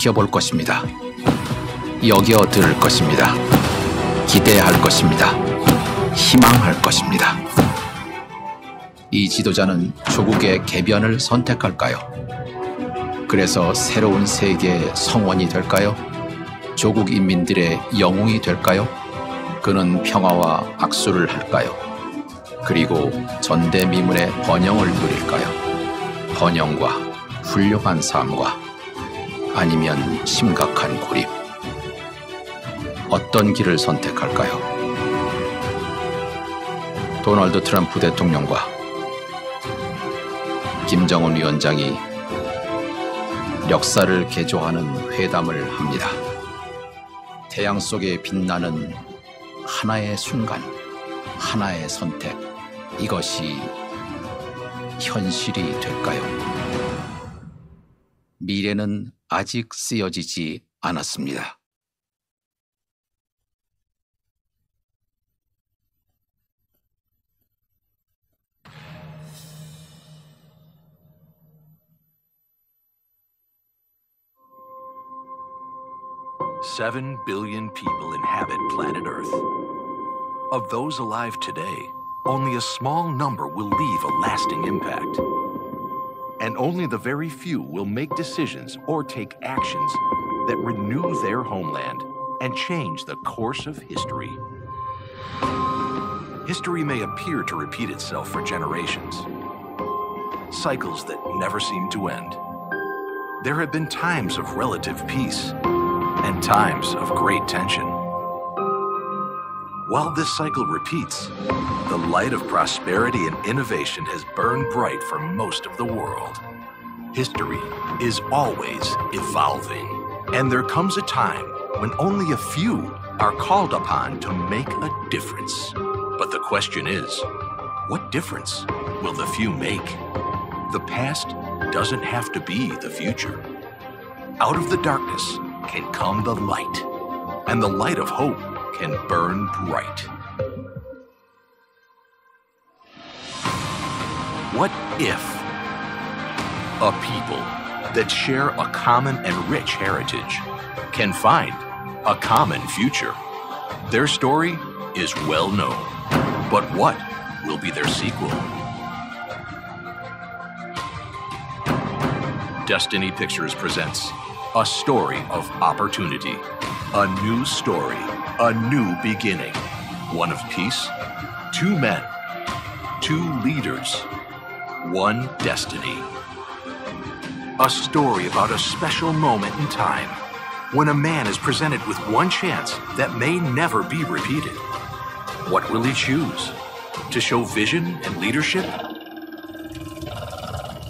지켜볼 것입니다. 여겨들 것입니다. 기대할 것입니다. 희망할 것입니다. 이 지도자는 조국의 개변을 선택할까요? 그래서 새로운 세계의 성원이 될까요? 조국 인민들의 영웅이 될까요? 그는 평화와 악수를 할까요? 그리고 전대미문의 번영을 누릴까요? 번영과 훌륭한 삶과 아니면 심각한 고립. 어떤 길을 선택할까요? 도널드 트럼프 대통령과 김정은 위원장이 역사를 개조하는 회담을 합니다. 태양 속에 빛나는 하나의 순간, 하나의 선택, 이것이 현실이 될까요? 미래는 아직 쓰여지지 않았습니다. Seven billion people inhabit planet Earth. Of those alive today, only a small number will leave a lasting impact. And only the very few will make decisions or take actions that renew their homeland and change the course of history. History may appear to repeat itself for generations, cycles that never seem to end. There have been times of relative peace and times of great tension. While this cycle repeats, the light of prosperity and innovation has burned bright for most of the world. History is always evolving, and there comes a time when only a few are called upon to make a difference. But the question is, what difference will the few make? The past doesn't have to be the future. Out of the darkness can come the light, and the light of hope can burn bright. What if a people that share a common and rich heritage can find a common future? Their story is well known, but what will be their sequel? Destiny Pictures presents a story of opportunity, a new story, a new beginning, one of peace, two men, two leaders, one destiny. A story about a special moment in time when a man is presented with one chance that may never be repeated. What will he choose? To show vision and leadership?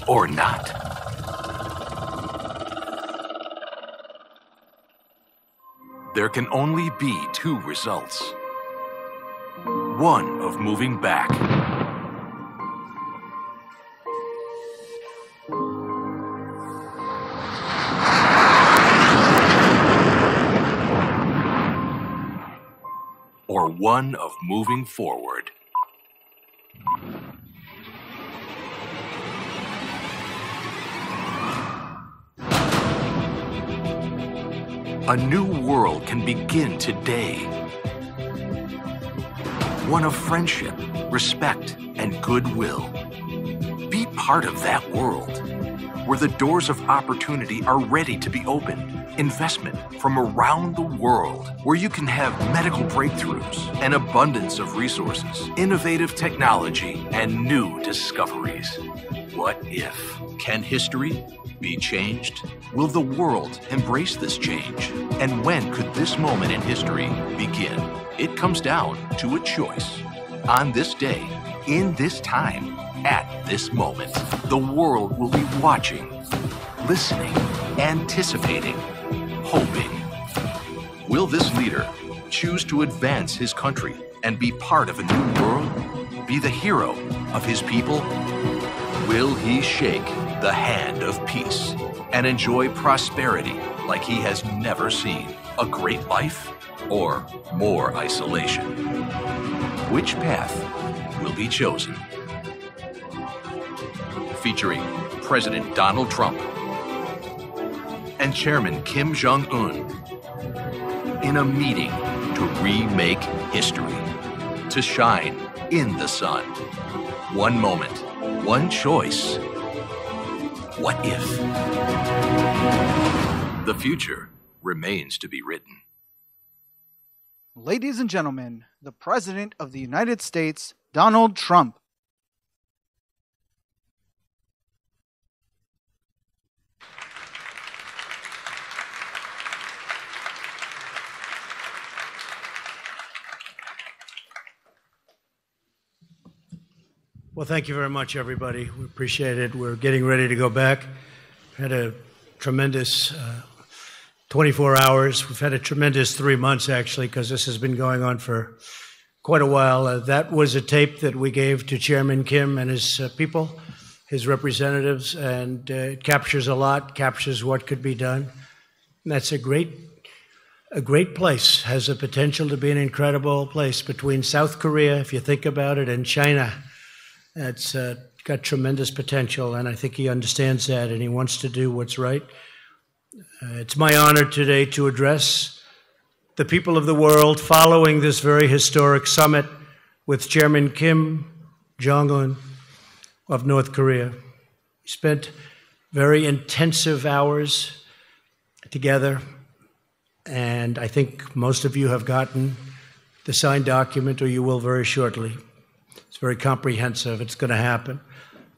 Or not? There can only be two results. One of moving back, or one of moving forward. A new world can begin today. One of friendship, respect, and goodwill. Be part of that world, where the doors of opportunity are ready to be opened. Investment from around the world, where you can have medical breakthroughs, an abundance of resources, innovative technology, and new discoveries. What if? Can history be changed? Will the world embrace this change? And when could this moment in history begin? It comes down to a choice. On this day, in this time, at this moment, the world will be watching, listening, anticipating, hoping. Will this leader choose to advance his country and be part of a new world? Be the hero of his people? Will he shake the hand of peace and enjoy prosperity like he has never seen? A great life or more isolation? Which path will be chosen? Featuring President Donald Trump and Chairman Kim Jong-un in a meeting to remake history, to shine in the sun. One moment, one choice. What if? The future remains to be written. Ladies and gentlemen, the President of the United States, Donald Trump. Well, thank you very much, everybody. We appreciate it. We're getting ready to go back. Had a tremendous 24 hours. We've had a tremendous 3 months, actually, because this has been going on for quite a while. That was a tape that we gave to Chairman Kim and his people, his representatives, and it captures a lot, captures what could be done. And that's a great place, has the potential to be an incredible place between South Korea, if you think about it, and China. It's got tremendous potential, and I think he understands that, and he wants to do what's right. It's my honor today to address the people of the world following this very historic summit with Chairman Kim Jong-un of North Korea. We spent very intensive hours together, and I think most of you have gotten the signed document, or you will very shortly. It's very comprehensive. It's going to happen.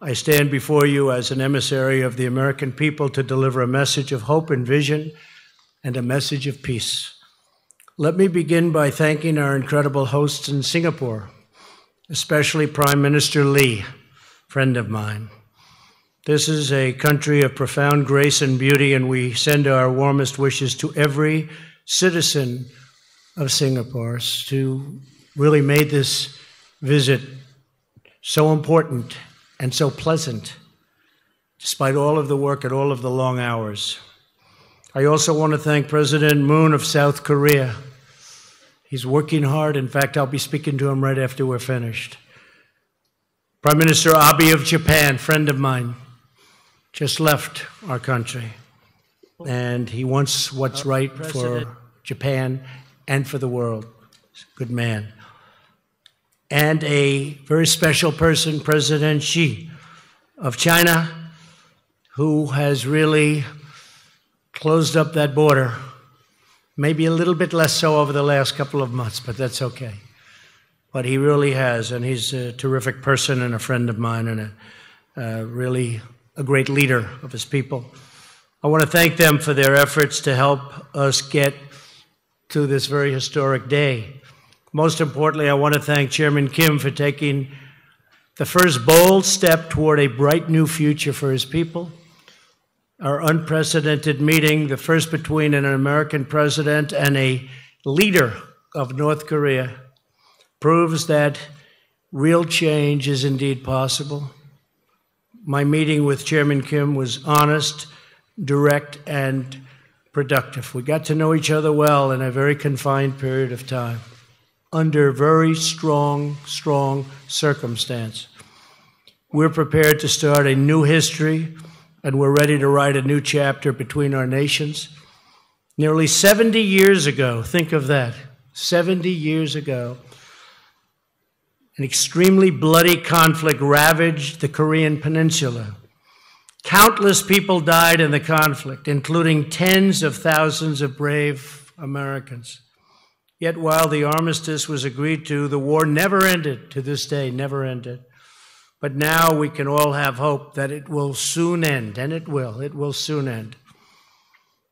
I stand before you as an emissary of the American people to deliver a message of hope and vision and a message of peace. Let me begin by thanking our incredible hosts in Singapore, especially Prime Minister Lee, friend of mine. This is a country of profound grace and beauty, and we send our warmest wishes to every citizen of Singapore who really made this visit so important and so pleasant, despite all of the work and all of the long hours. I also want to thank President Moon of South Korea. He's working hard. In fact, I'll be speaking to him right after we're finished. Prime Minister Abe of Japan, friend of mine, just left our country. And he wants what's right for Japan and for the world. He's a good man. And a very special person, President Xi of China, who has really closed up that border. Maybe a little bit less so over the last couple of months, but that's okay. But he really has, and he's a terrific person and a friend of mine and really a great leader of his people. I want to thank them for their efforts to help us get to this very historic day. Most importantly, I want to thank Chairman Kim for taking the first bold step toward a bright new future for his people. Our unprecedented meeting, the first between an American president and a leader of North Korea, proves that real change is indeed possible. My meeting with Chairman Kim was honest, direct, and productive. We got to know each other well in a very confined period of time, under very strong circumstance. We're prepared to start a new history, and we're ready to write a new chapter between our nations. Nearly 70 years ago, think of that, 70 years ago, an extremely bloody conflict ravaged the Korean Peninsula. Countless people died in the conflict, including tens of thousands of brave Americans. Yet while the armistice was agreed to, the war never ended, to this day, never ended. But now we can all have hope that it will soon end, and it will soon end.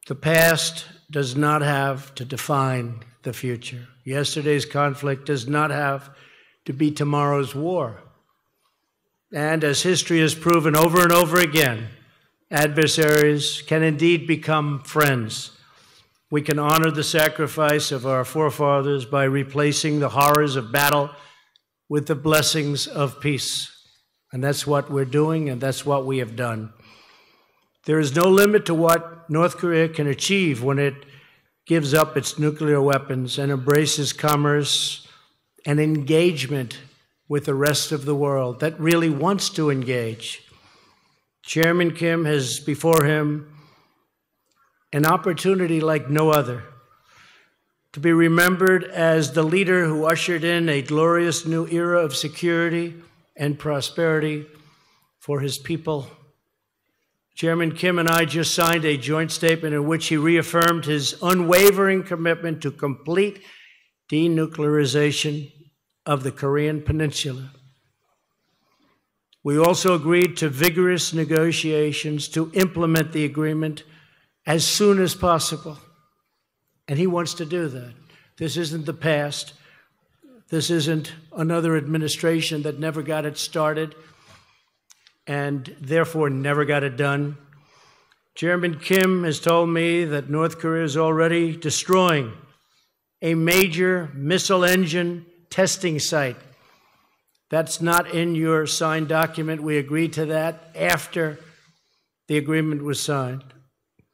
The past does not have to define the future. Yesterday's conflict does not have to be tomorrow's war. And as history has proven over and over again, adversaries can indeed become friends. We can honor the sacrifice of our forefathers by replacing the horrors of battle with the blessings of peace. And that's what we're doing, and that's what we have done. There is no limit to what North Korea can achieve when it gives up its nuclear weapons and embraces commerce and engagement with the rest of the world that really wants to engage. Chairman Kim has before him an opportunity like no other, to be remembered as the leader who ushered in a glorious new era of security and prosperity for his people. Chairman Kim and I just signed a joint statement in which he reaffirmed his unwavering commitment to complete denuclearization of the Korean Peninsula. We also agreed to vigorous negotiations to implement the agreement as soon as possible. And he wants to do that. This isn't the past. This isn't another administration that never got it started and therefore never got it done. Chairman Kim has told me that North Korea is already destroying a major missile engine testing site. That's not in your signed document. We agreed to that after the agreement was signed.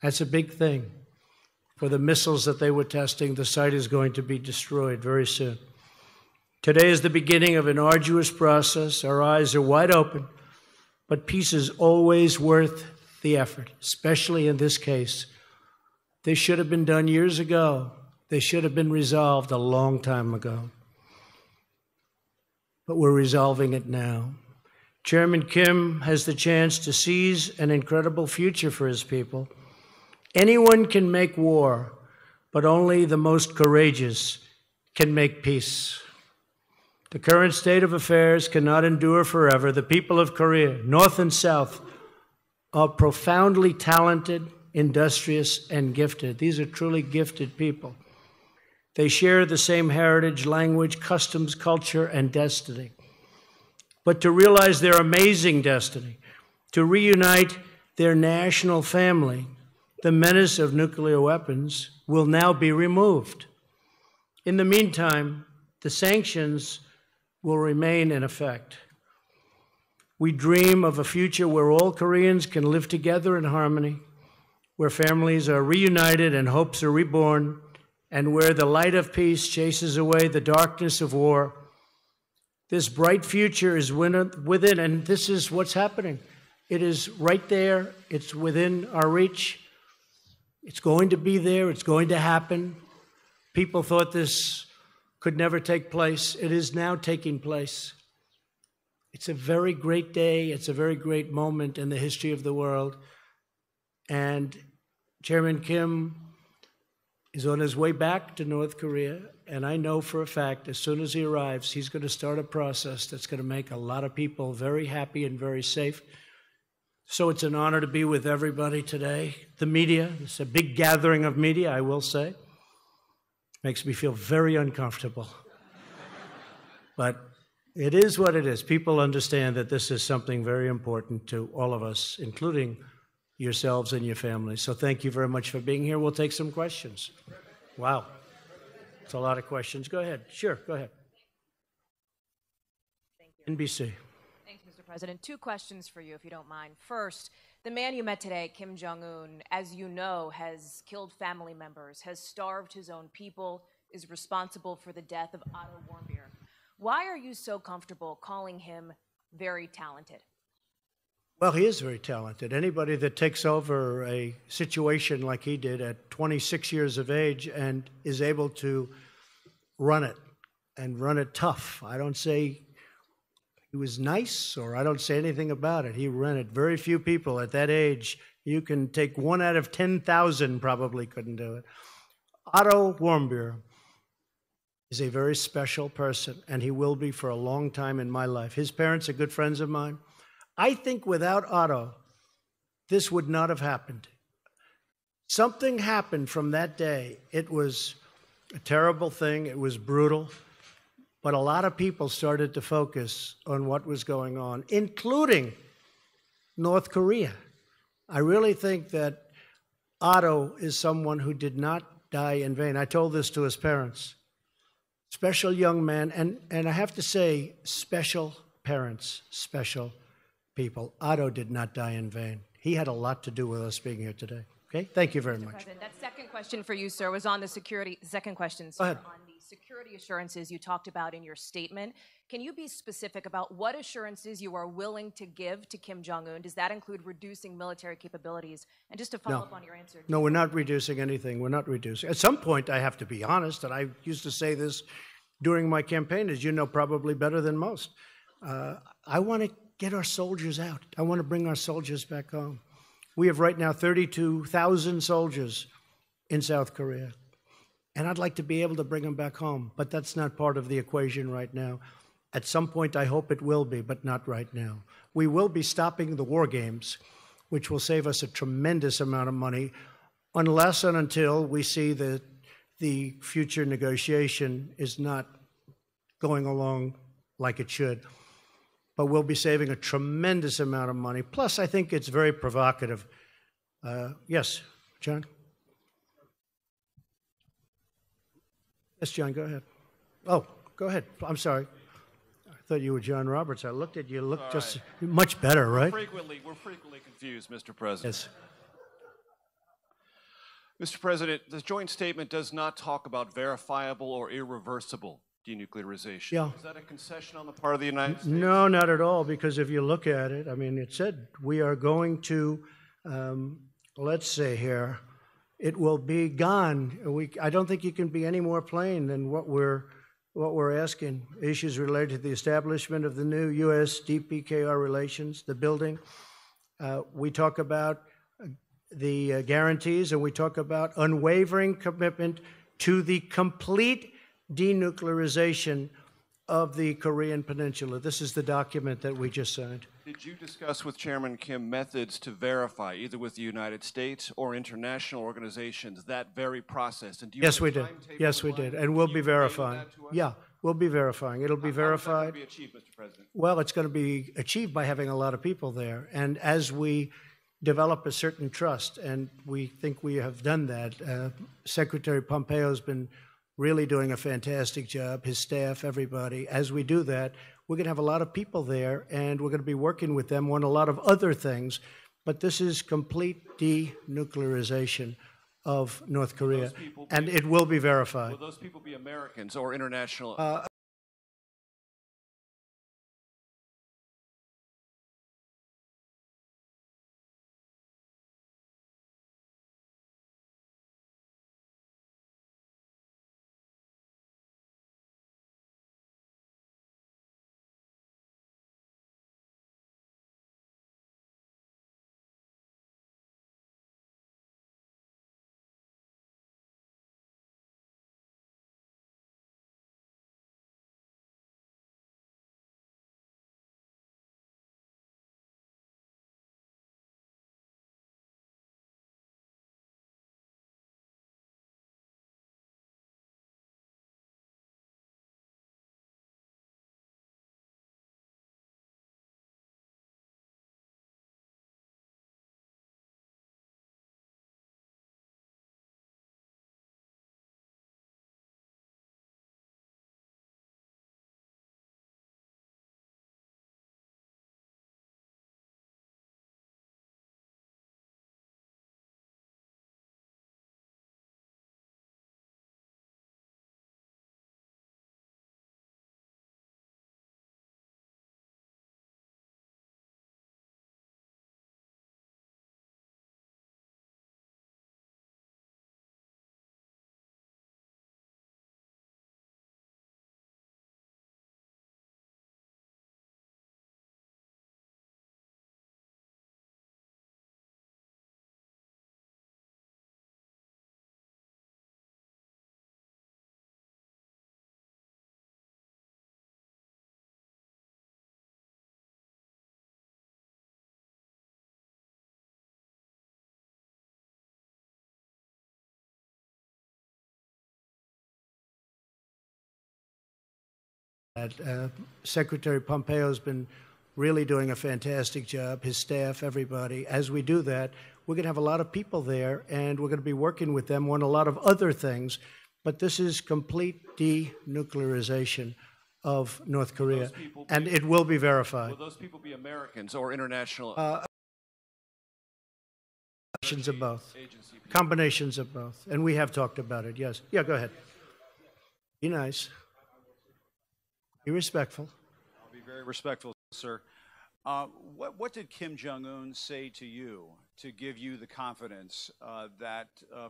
That's a big thing. For the missiles that they were testing, the site is going to be destroyed very soon. Today is the beginning of an arduous process. Our eyes are wide open, but peace is always worth the effort, especially in this case. This should have been done years ago. They should have been resolved a long time ago. But we're resolving it now. Chairman Kim has the chance to seize an incredible future for his people. Anyone can make war, but only the most courageous can make peace. The current state of affairs cannot endure forever. The people of Korea, North and South, are profoundly talented, industrious, and gifted. These are truly gifted people. They share the same heritage, language, customs, culture, and destiny. But to realize their amazing destiny, to reunite their national family, the menace of nuclear weapons will now be removed. In the meantime, the sanctions will remain in effect. We dream of a future where all Koreans can live together in harmony, where families are reunited and hopes are reborn, and where the light of peace chases away the darkness of war. This bright future is within, and this is what's happening. It is right there. It's within our reach. It's going to be there. It's going to happen. People thought this could never take place. It is now taking place. It's a very great day. It's a very great moment in the history of the world. And Chairman Kim is on his way back to North Korea. And I know for a fact, as soon as he arrives, he's going to start a process that's going to make a lot of people very happy and very safe. So it's an honor to be with everybody today. The media, it's a big gathering of media, I will say. Makes me feel very uncomfortable. But it is what it is. People understand that this is something very important to all of us, including yourselves and your families. So thank you very much for being here. We'll take some questions. Wow. It's a lot of questions. Go ahead. Sure, go ahead. Thank you. NBC. Thanks, Mr. President. Two questions for you, if you don't mind. First, the man you met today, Kim Jong-un, as you know, has killed family members, has starved his own people, is responsible for the death of Otto Warmbier. Why are you so comfortable calling him very talented? Well, he is very talented. Anybody that takes over a situation like he did at 26 years of age and is able to run it and run it tough. I don't say he was nice or I don't say anything about it. He ran it. Very few people at that age, you can take 1 out of 10,000 probably couldn't do it. Otto Warmbier is a very special person, and he will be for a long time in my life. His parents are good friends of mine. I think without Otto, this would not have happened. Something happened from that day. It was a terrible thing. It was brutal. But a lot of people started to focus on what was going on, including North Korea. I really think that Otto is someone who did not die in vain. I told this to his parents. Special young man, and I have to say, special parents, special people. Otto did not die in vain. He had a lot to do with us being here today. Okay? Thank you very much. President, that second question for you, sir, was on the security. Second question, sir, Go ahead. on the security assurances you talked about in your statement. Can you be specific about what assurances you are willing to give to Kim Jong-un? Does that include reducing military capabilities? And just to follow up on your answer. No, we're not reducing anything. We're not reducing. At some point, I have to be honest, and I used to say this during my campaign, as you know probably better than most. I want to get our soldiers out. I want to bring our soldiers back home. We have right now 32,000 soldiers in South Korea. And I'd like to be able to bring them back home, but that's not part of the equation right now. At some point, I hope it will be, but not right now. We will be stopping the war games, which will save us a tremendous amount of money, unless and until we see that the future negotiation is not going along like it should. But we'll be saving a tremendous amount of money. Plus, I think it's very provocative. Yes, John? Yes, John, go ahead. Oh, go ahead. I'm sorry. I thought you were John Roberts. I looked at you. You looked just much better, right? We're frequently confused, Mr. President. Yes. Mr. President, the joint statement does not talk about verifiable or irreversible denuclearization. Yeah. Is that a concession on the part of the United States? No, not at all, because if you look at it, I mean, it said we are going to, let's say here, it will be gone. I don't think you can be any more plain than what we're asking. Issues related to the establishment of the new U.S. DPKR relations, the building. We talk about the guarantees, and we talk about unwavering commitment to the complete denuclearization of the Korean Peninsula. This is the document that we just signed. Did you discuss with Chairman Kim methods to verify, either with the United States or international organizations, that very process? And do you Yes, have a we did. timetable Yes, we in mind? did. And we'll Can be you relay verifying. that to us? Yeah, we'll be verifying. It'll be verified. How is that going to be achieved, Mr. President? Well, it's going to be achieved by having a lot of people there. And as we develop a certain trust, and we think we have done that, Secretary Pompeo has been really doing a fantastic job, his staff, everybody. As we do that, we're going to have a lot of people there, and we're going to be working with them on a lot of other things. But this is complete denuclearization of North Korea, and it will be verified. Will those people be Americans or international? Secretary Pompeo has been really doing a fantastic job, his staff, everybody. As we do that, we're going to have a lot of people there, and we're going to be working with them on a lot of other things. But this is complete denuclearization of North Korea, and it will be verified. Will those people be Americans or international? Combinations of both. Combinations of both. And we have talked about it, yes. Yeah, go ahead. Be nice. Be respectful. Very respectful, sir. What did Kim Jong-un say to you to give you the confidence that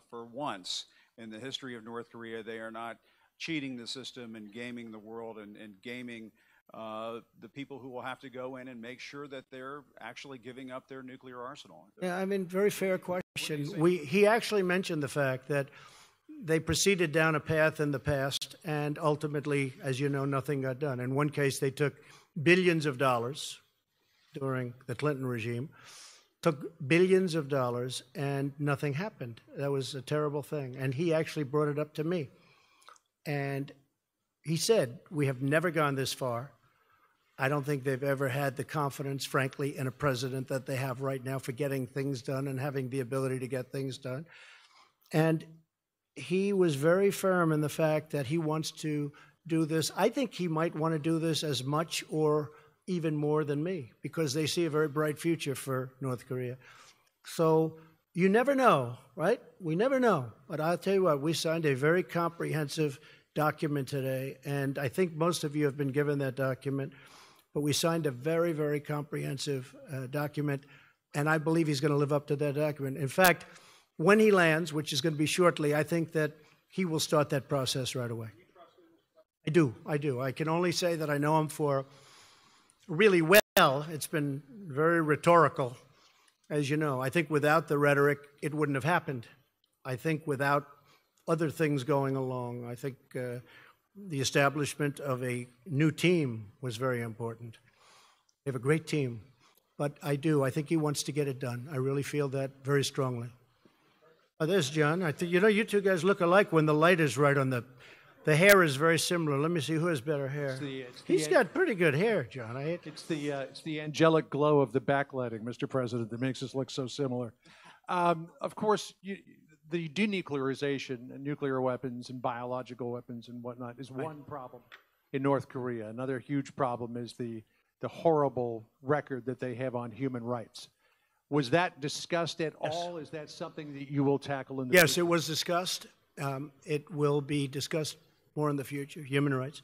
for once in the history of North Korea, they are not cheating the system and gaming the world and gaming the people who will have to go in and make sure that they're actually giving up their nuclear arsenal? Yeah, I mean, very fair question. He actually mentioned the fact that they proceeded down a path in the past, and ultimately, as you know, nothing got done. In one case, they took billions of dollars during the Clinton regime, took billions of dollars, and nothing happened. That was a terrible thing. And he actually brought it up to me. And he said, we have never gone this far. I don't think they've ever had the confidence, frankly, in a president that they have right now for getting things done and having the ability to get things done. And he was very firm in the fact that he wants to do this. I think he might want to do this as much or even more than me, because they see a very bright future for North Korea. So you never know, right? We never know. But I'll tell you what, we signed a very comprehensive document today, and I think most of you have been given that document, but we signed a very, very comprehensive document, and I believe he's going to live up to that document. In fact, when he lands, which is going to be shortly, I think that he will start that process right away. I do. I can only say that I know him for really well. It's been very rhetorical, as you know. I think without the rhetoric, it wouldn't have happened. I think without other things going along, I think the establishment of a new team was very important. They have a great team, but I think he wants to get it done. I really feel that very strongly. Oh, there's John. I think, you know, you two guys look alike when the light is right on the hair is very similar. Let me see who has better hair. He's got pretty good hair, John. It's the angelic glow of the backlighting, Mr. President, that makes us look so similar. Of course, the denuclearization and nuclear weapons and biological weapons and whatnot is one problem in North Korea. Another huge problem is the horrible record that they have on human rights. Was that discussed at all? Is that something that you will tackle in the future? Yes, it was discussed. It will be discussed more in the future, human rights.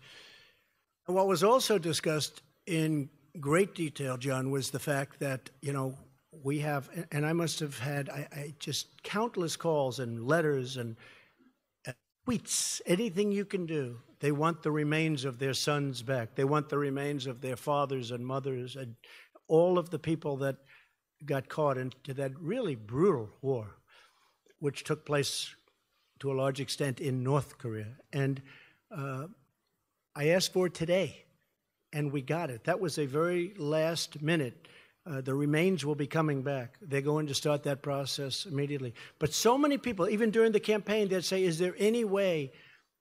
And what was also discussed in great detail, John, was the fact that, you know, we have, and I must have had just countless calls and letters and tweets, anything you can do. They want the remains of their sons back. They want the remains of their fathers and mothers and all of the people that got caught into that really brutal war, which took place to a large extent in North Korea. And I asked for it today, and we got it. That was a very last minute. The remains will be coming back. They're going to start that process immediately. But so many people, even during the campaign, they'd say, is there any way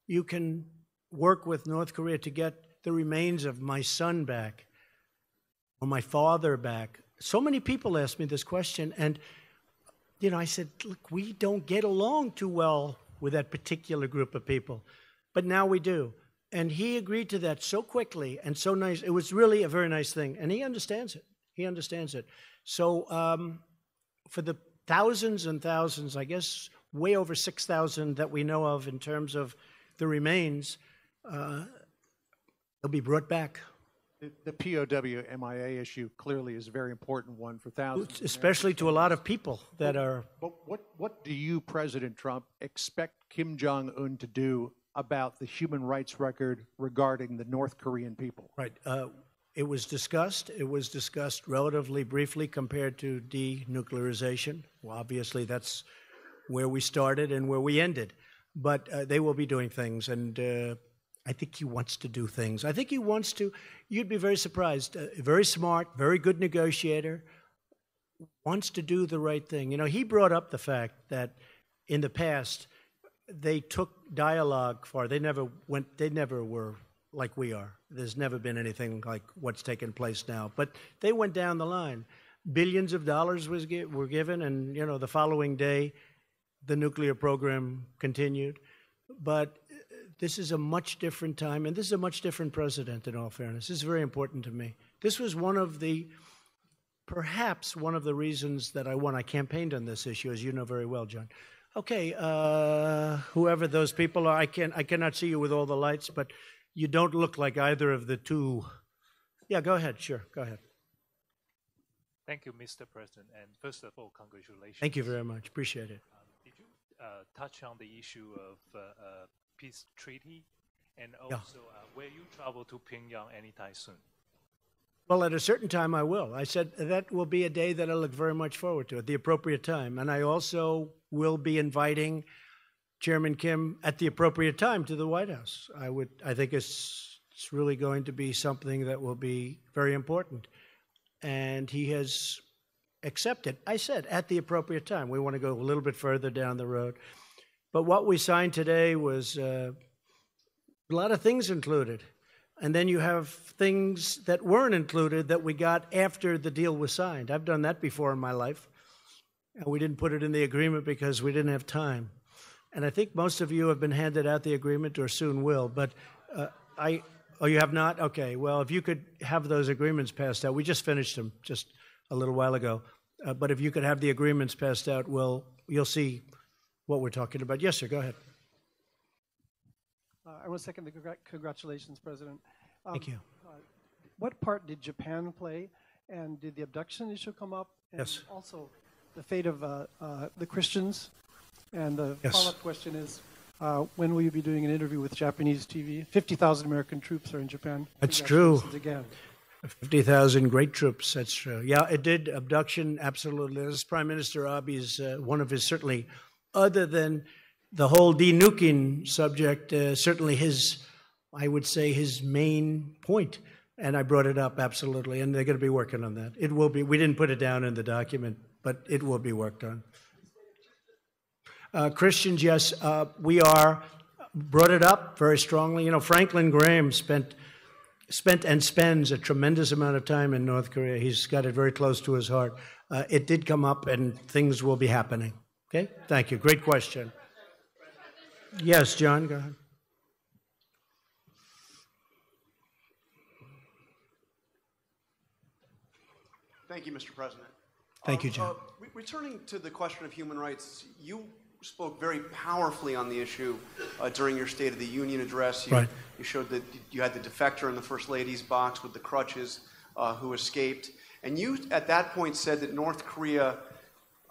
you can work with North Korea to get the remains of my son back or my father back? So many people asked me this question, and you know, I said, look, we don't get along too well with that particular group of people, but now we do. And he agreed to that so quickly and so nice. It was really a very nice thing, and he understands it. He understands it. So for the thousands and thousands, I guess way over 6,000 that we know of in terms of the remains, they'll be brought back. The POW MIA issue clearly is a very important one for thousands. Especially to a lot of people that are... But what do you, President Trump, expect Kim Jong-un to do about the human rights record regarding the North Korean people? Right. It was discussed. It was discussed relatively briefly compared to denuclearization. Well, obviously, that's where we started and where we ended. But they will be doing things, and I think he wants to do things. I think he wants to. You'd be very surprised. Very smart, very good negotiator, wants to do the right thing. You know, he brought up the fact that in the past they took dialogue far. They never were like we are. There's never been anything like what's taken place now. But they went down the line. Billions of dollars were given, and you know, the following day, the nuclear program continued. But this is a much different time, and this is a much different president, in all fairness. This is very important to me. This was perhaps one of the reasons that I won. I campaigned on this issue, as you know very well, John. Okay, whoever those people are, I cannot see you with all the lights, but you don't look like either of the two. Yeah, go ahead. Sure, go ahead. Thank you, Mr. President. And first of all, congratulations. Thank you very much. Appreciate it. Did you touch on the issue of peace treaty, and also will you travel to Pyongyang anytime soon? Well, at a certain time, I will. I said that will be a day that I look very much forward to at the appropriate time. And I also will be inviting Chairman Kim at the appropriate time to the White House. I think it's really going to be something that will be very important. And he has accepted. I said at the appropriate time. We want to go a little bit further down the road. But what we signed today was a lot of things included. And then you have things that weren't included that we got after the deal was signed. I've done that before in my life. And we didn't put it in the agreement because we didn't have time. And I think most of you have been handed out the agreement or soon will. But oh, you have not? Okay, well, if you could have those agreements passed out. We just finished them just a little while ago. But if you could have the agreements passed out, you'll see what we're talking about. Yes, sir, go ahead. I want to second the congratulations, President. Thank you. What part did Japan play, and did the abduction issue come up? And yes. Also, the fate of the Christians. And the follow-up question is, when will you be doing an interview with Japanese TV? 50,000 American troops are in Japan. That's true. Again. 50,000 great troops, that's true. Yeah, it did. Abduction, absolutely. As Prime Minister Abe's, one of his, certainly, other than the whole denuking subject, certainly I would say his main point. And I brought it up, absolutely. And they're going to be working on that. It will be. We didn't put it down in the document, but it will be worked on. Christians, yes, we brought it up very strongly. You know, Franklin Graham spent and spends a tremendous amount of time in North Korea. He's got it very close to his heart. It did come up, and things will be happening. Okay? Thank you. Great question. Yes, John, go ahead. Thank you, Mr. President. Thank you, John. Returning to the question of human rights, you spoke very powerfully on the issue during your State of the Union address. You showed that you had the defector in the First Lady's box with the crutches who escaped. And you, at that point, said that North Korea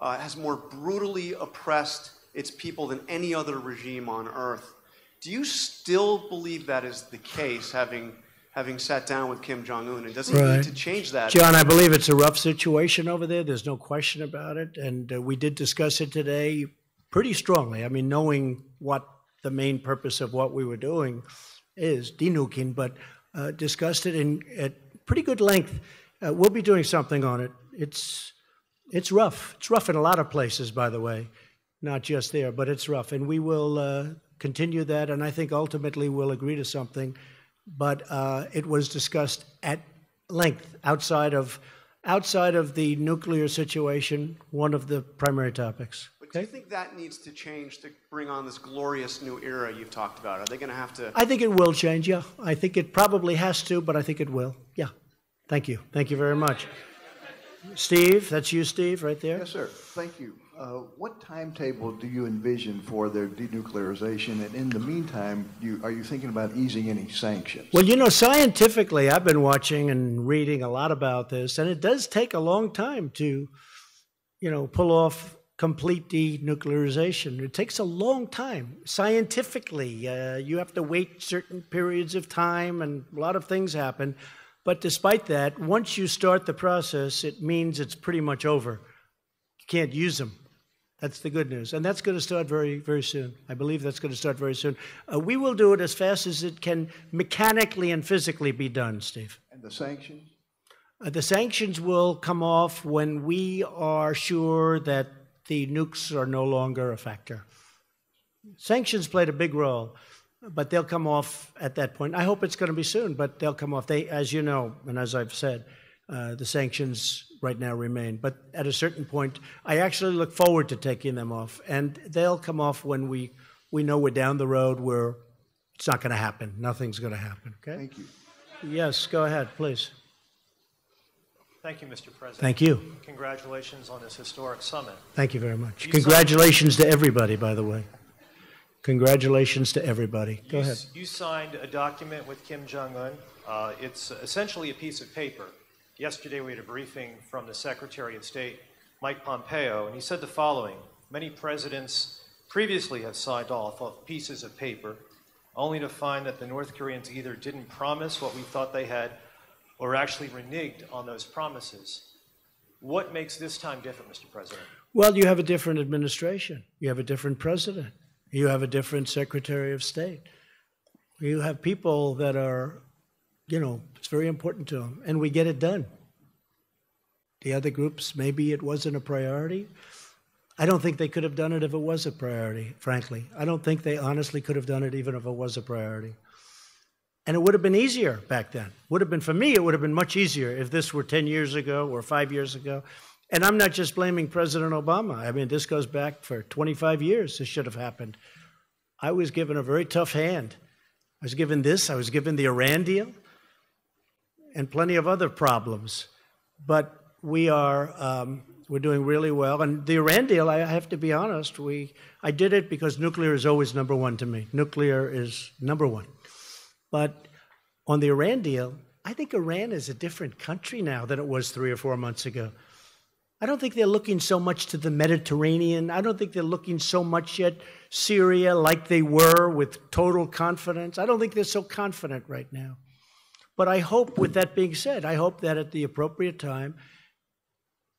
has more brutally oppressed its people than any other regime on earth. Do you still believe that is the case, having sat down with Kim Jong-un? And does he need to change that? John, I believe it's a rough situation over there. There's no question about it. And we did discuss it today pretty strongly. I mean, knowing what the main purpose of what we were doing is, denuking, but discussed it at pretty good length. We'll be doing something on it. It's rough. It's rough in a lot of places, by the way, not just there, but it's rough. And we will continue that, and I think ultimately we'll agree to something. But it was discussed at length outside of the nuclear situation, one of the primary topics. But do you think that needs to change to bring on this glorious new era you've talked about? Are they going to have to? I think it will change, yeah. I think it probably has to, but I think it will. Yeah. Thank you. Thank you very much. Steve, that's you, Steve, right there. Yes, sir. Thank you. What timetable do you envision for their denuclearization? And in the meantime, are you thinking about easing any sanctions? Well, you know, scientifically, I've been watching and reading a lot about this, and it does take a long time to, pull off complete denuclearization. It takes a long time. Scientifically, you have to wait certain periods of time, and a lot of things happen. But despite that, once you start the process, it means it's pretty much over. You can't use them. That's the good news. And that's going to start very, very soon. I believe that's going to start very soon. We will do it as fast as it can mechanically and physically be done, Steve. And the sanctions? The sanctions will come off when we are sure that the nukes are no longer a factor. Sanctions played a big role, but they'll come off at that point. I hope it's going to be soon, but they'll come off. They, as you know, and as I've said, the sanctions right now remain. But at a certain point, I actually look forward to taking them off. And they'll come off when we know we're down the road where it's not going to happen. Nothing's going to happen, okay? Thank you. Yes, go ahead, please. Thank you, Mr. President. Thank you. Congratulations on this historic summit. Thank you very much. Congratulations to everybody, by the way. Congratulations to everybody. Go ahead. You signed a document with Kim Jong-un. It's essentially a piece of paper. Yesterday we had a briefing from the Secretary of State, Mike Pompeo, and he said the following: many presidents previously have signed off on pieces of paper, only to find that the North Koreans either didn't promise what we thought they had or actually reneged on those promises. What makes this time different, Mr. President? Well, you have a different administration. You have a different president. You have a different Secretary of State. You have people that are, it's very important to them, and we get it done. The other groups, maybe it wasn't a priority. I don't think they could have done it if it was a priority, frankly. I don't think they honestly could have done it even if it was a priority. And it would have been easier back then. For me, it would have been much easier if this were 10 years ago or 5 years ago. And I'm not just blaming President Obama. I mean, this goes back for 25 years. This should have happened. I was given a very tough hand. I was given this. I was given the Iran deal and plenty of other problems. But we're doing really well. And the Iran deal, I have to be honest, I did it because nuclear is always number one to me. Nuclear is number one. But on the Iran deal, I think Iran is a different country now than it was 3 or 4 months ago. I don't think they're looking so much to the Mediterranean. I don't think they're looking so much at Syria like they were with total confidence. I don't think they're so confident right now. But I hope, with that being said, I hope that at the appropriate time,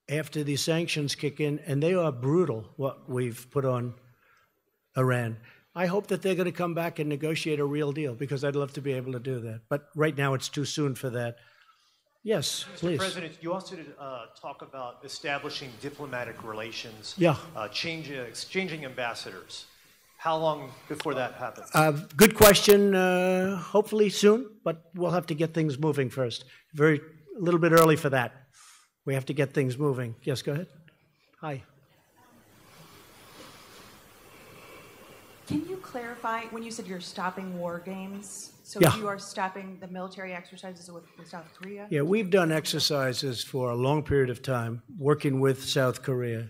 after these sanctions kick in, and they are brutal, what we've put on Iran, I hope that they're going to come back and negotiate a real deal, because I'd love to be able to do that. But right now it's too soon for that. Yes, please. Mr. President, you also did talk about establishing diplomatic relations, exchanging ambassadors. How long before that happens? Good question. Hopefully soon, but we'll have to get things moving first. A little bit early for that. We have to get things moving. Yes, go ahead. Hi. Can you clarify when you said you're stopping war games? So you are stopping the military exercises with South Korea? Yeah, we've done exercises for a long period of time working with South Korea.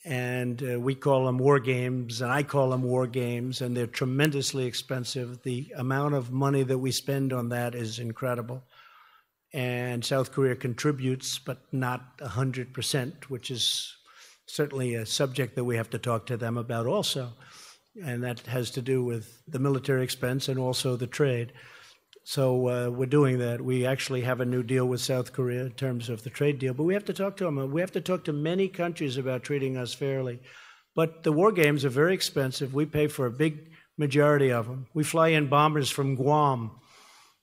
And we call them war games, and I call them war games, and they're tremendously expensive. The amount of money that we spend on that is incredible. And South Korea contributes, but not 100%, which is certainly a subject that we have to talk to them about also. And that has to do with the military expense and also the trade. So we're doing that. We actually have a new deal with South Korea in terms of the trade deal, but we have to talk to them. We have to talk to many countries about treating us fairly. But the war games are very expensive. We pay for a big majority of them. We fly in bombers from Guam.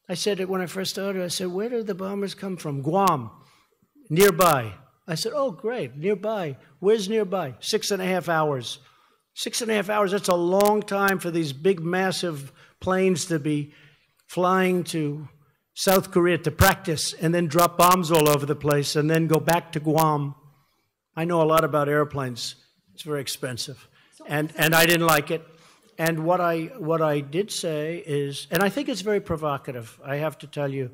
I said it when I first started. I said, where do the bombers come from? Guam, nearby. I said, oh, great, nearby. Where's nearby? 6.5 hours. 6.5 hours, that's a long time for these big, massive planes to be flying to South Korea to practice and then drop bombs all over the place and then go back to Guam. I know a lot about airplanes. It's very expensive. And I didn't like it. And what I did say is, and I think it's very provocative. I have to tell you,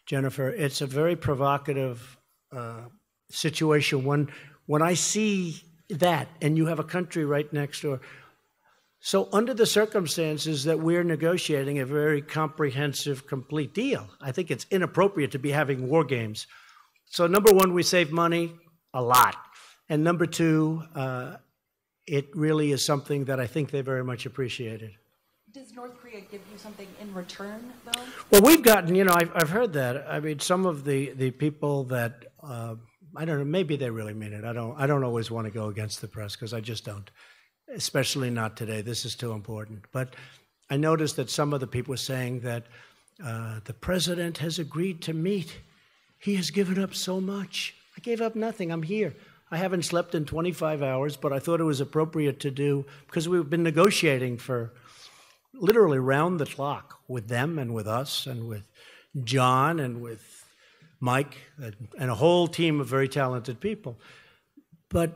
Jennifer, it's a very provocative situation when I see that, and you have a country right next door. So under the circumstances that we're negotiating a very comprehensive, complete deal, I think it's inappropriate to be having war games. So number one, we save money a lot. And number two, it really is something that I think they very much appreciated. Does North Korea give you something in return, though? Well, we've gotten, I've heard that. I mean, some of the people that, I don't know, maybe they really mean it. I don't always want to go against the press, because I just don't, especially not today. This is too important. But I noticed that some of the people were saying that the president has agreed to meet. He has given up so much. I gave up nothing. I'm here. I haven't slept in 25 hours, but I thought it was appropriate to do, because we've been negotiating for literally round the clock with them and with us and with John and with Mike and a whole team of very talented people. But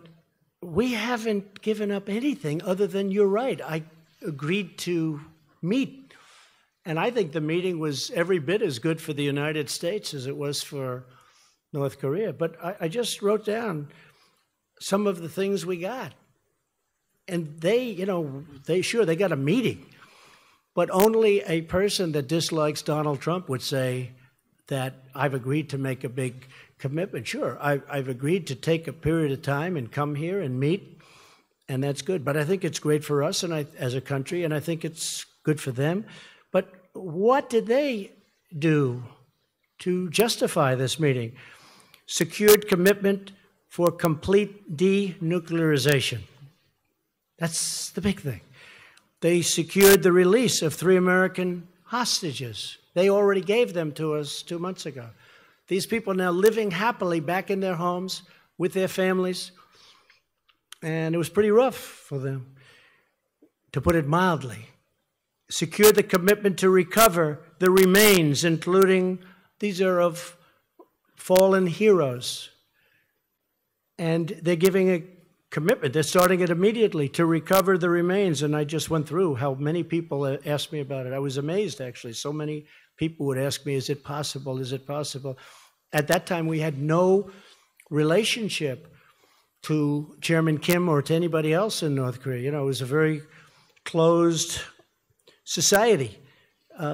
we haven't given up anything other than, you're right, I agreed to meet. And I think the meeting was every bit as good for the United States as it was for North Korea. But I just wrote down some of the things we got. And they got a meeting. But only a person that dislikes Donald Trump would say that I've agreed to make a big commitment. Sure, I've agreed to take a period of time and come here and meet, and that's good. But I think it's great for us and as a country, and I think it's good for them. But what did they do to justify this meeting? Secured commitment for complete denuclearization. That's the big thing. They secured the release of 3 American hostages. They already gave them to us 2 months ago. These people now living happily back in their homes with their families. And it was pretty rough for them, to put it mildly. Secured the commitment to recover the remains, including, these are of fallen heroes. And they're giving a commitment. They're starting it immediately to recover the remains. And I just went through how many people asked me about it. I was amazed, actually. So many people would ask me, is it possible? Is it possible? At that time, we had no relationship to Chairman Kim or to anybody else in North Korea. It was a very closed society.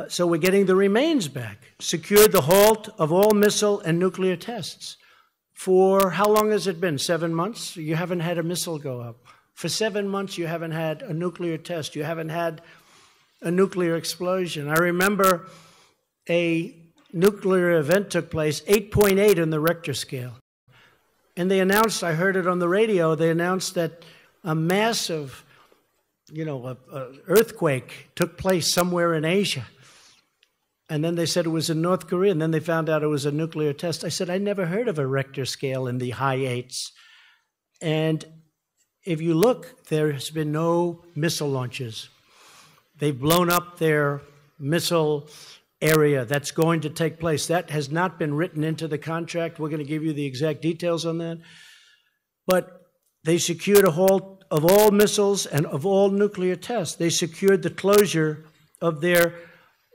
So we're getting the remains back. Secured the halt of all missile and nuclear tests. For how long has it been? 7 months? You haven't had a missile go up. For 7 months, you haven't had a nuclear test. You haven't had a nuclear explosion. I remember a nuclear event took place, 8.8 on the Richter scale. And they announced, I heard it on the radio, they announced that a massive, earthquake took place somewhere in Asia. And then they said it was in North Korea, and then they found out it was a nuclear test. I said, I never heard of a Richter scale in the high 8s. And if you look, there has been no missile launches. They've blown up their missile area. That's going to take place. That has not been written into the contract. We're going to give you the exact details on that. But they secured a halt of all missiles and of all nuclear tests. They secured the closure of their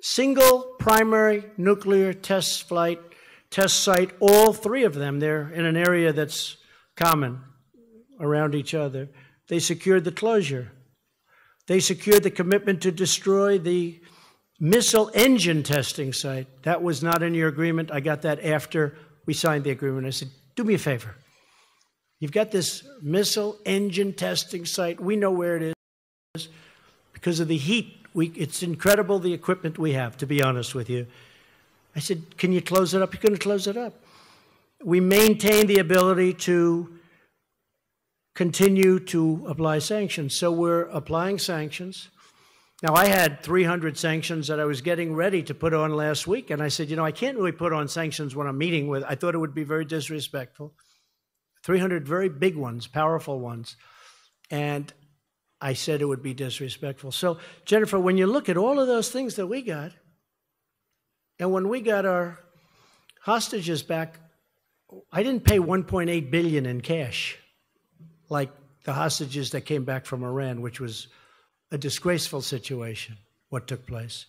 single primary nuclear test site, all 3 of them. They're in an area that's common around each other. They secured the closure. They secured the commitment to destroy the missile engine testing site. That was not in your agreement. I got that after we signed the agreement. I said, do me a favor. You've got this missile engine testing site. We know where it is because of the heat. It's incredible the equipment we have, to be honest with you. I said, can you close it up? You're going to close it up. We maintain the ability to continue to apply sanctions. So we're applying sanctions. Now, I had 300 sanctions that I was getting ready to put on last week, and I said, I can't really put on sanctions when I'm meeting with, I thought it would be very disrespectful. 300 very big ones, powerful ones. And I said it would be disrespectful. So, Jennifer, when you look at all of those things that we got, and when we got our hostages back, I didn't pay $1.8 billion in cash, like the hostages that came back from Iran, which was a disgraceful situation, what took place.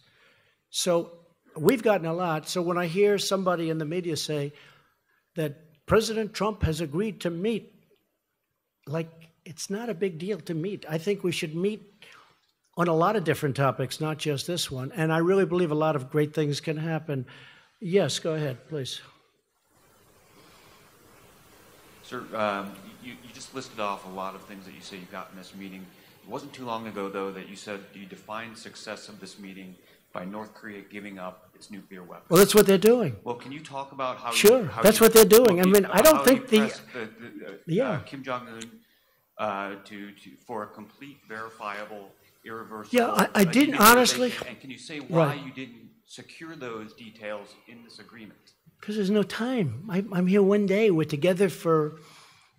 So we've gotten a lot. So when I hear somebody in the media say that President Trump has agreed to meet, it's not a big deal to meet. I think we should meet on a lot of different topics, not just this one. And I really believe a lot of great things can happen. Yes, go ahead, please. Sir, you just listed off a lot of things that you say you got in this meeting. It wasn't too long ago, though, that you said you defined success of this meeting by North Korea giving up its nuclear weapons. Well, that's what they're doing. Well, can you talk about how? Sure, that's what they're doing. I mean, I don't think Kim Jong-un for a complete, verifiable, irreversible. Yeah, I didn't honestly. And can you say why you didn't secure those details in this agreement? Because there's no time. I'm here one day. We're together for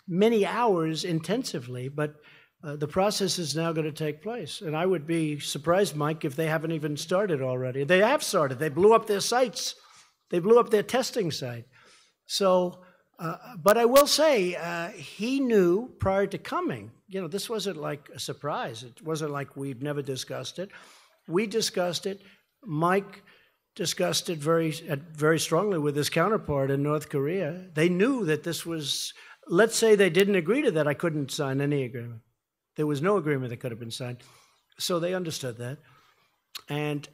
many hours intensively, but the process is now going to take place. And I would be surprised, Mike, if they haven't even started already. They have started. They blew up their sites. They blew up their testing site. So, but I will say, he knew prior to coming, this wasn't like a surprise. It wasn't like we'd never discussed it. We discussed it. Mike discussed it very strongly with his counterpart in North Korea. They knew that this was, let's say they didn't agree to that, I couldn't sign any agreement. There was no agreement that could have been signed. So they understood that. And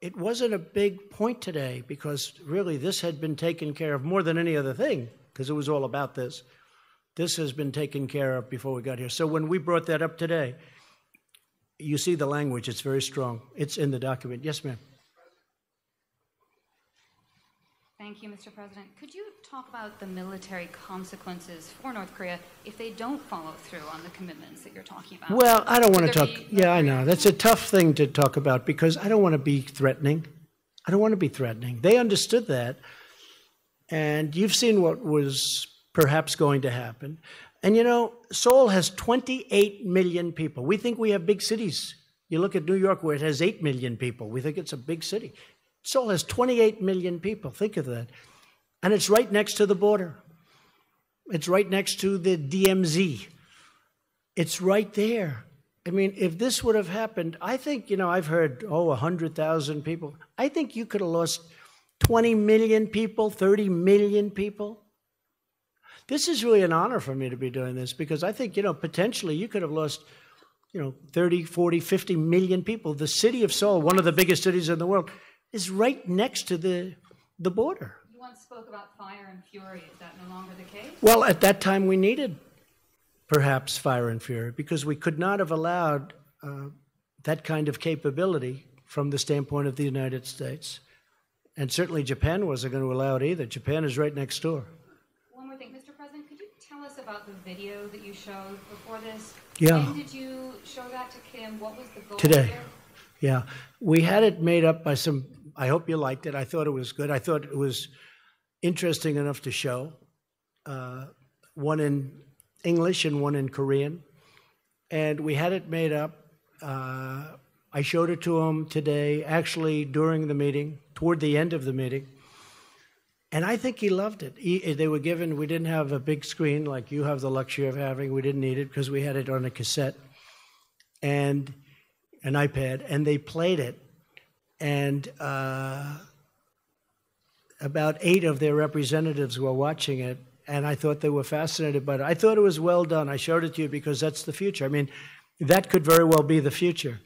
it wasn't a big point today because really this had been taken care of more than any other thing, because it was all about this. This has been taken care of before we got here. So when we brought that up today, you see the language, it's very strong. It's in the document. Yes, ma'am. Thank you, Mr. President. Could you talk about the military consequences for North Korea if they don't follow through on the commitments that you're talking about? Well, I don't want to talk. Yeah, I know. That's a tough thing to talk about because I don't want to be threatening. I don't want to be threatening. They understood that. And you've seen what was perhaps going to happen. And you know, Seoul has 28 million people. We think we have big cities. You look at New York where it has 8 million people. We think it's a big city. Seoul has 28 million people. Think of that. And it's right next to the border. It's right next to the DMZ. It's right there. I mean, if this would have happened, I think, you know, I've heard, 100,000 people. I think you could have lost 20 million people, 30 million people. This is really an honor for me to be doing this because I think, you know, potentially you could have lost, 30, 40, 50 million people. The city of Seoul, one of the biggest cities in the world, is right next to the border. You once spoke about fire and fury. Is that no longer the case? Well, at that time we needed perhaps fire and fury because we could not have allowed that kind of capability from the standpoint of the United States. And certainly Japan wasn't going to allow it either. Japan is right next door. One more thing, Mr. President, could you tell us about the video that you showed before this? Yeah. When did you show that to Kim? What was the goal Today. there? Yeah. We had it made up by some, I hope you liked it. I thought it was good. I thought it was interesting enough to show. One in English and one in Korean. And we had it made up. I showed it to him today, actually during the meeting, toward the end of the meeting. And I think he loved it. They were given, we didn't have a big screen like you have the luxury of having. We didn't need it because we had it on a cassette and an iPad, and they played it. And about 8 of their representatives were watching it, and I thought they were fascinated by it. I thought it was well done. I showed it to you because that's the future. I mean, that could very well be the future.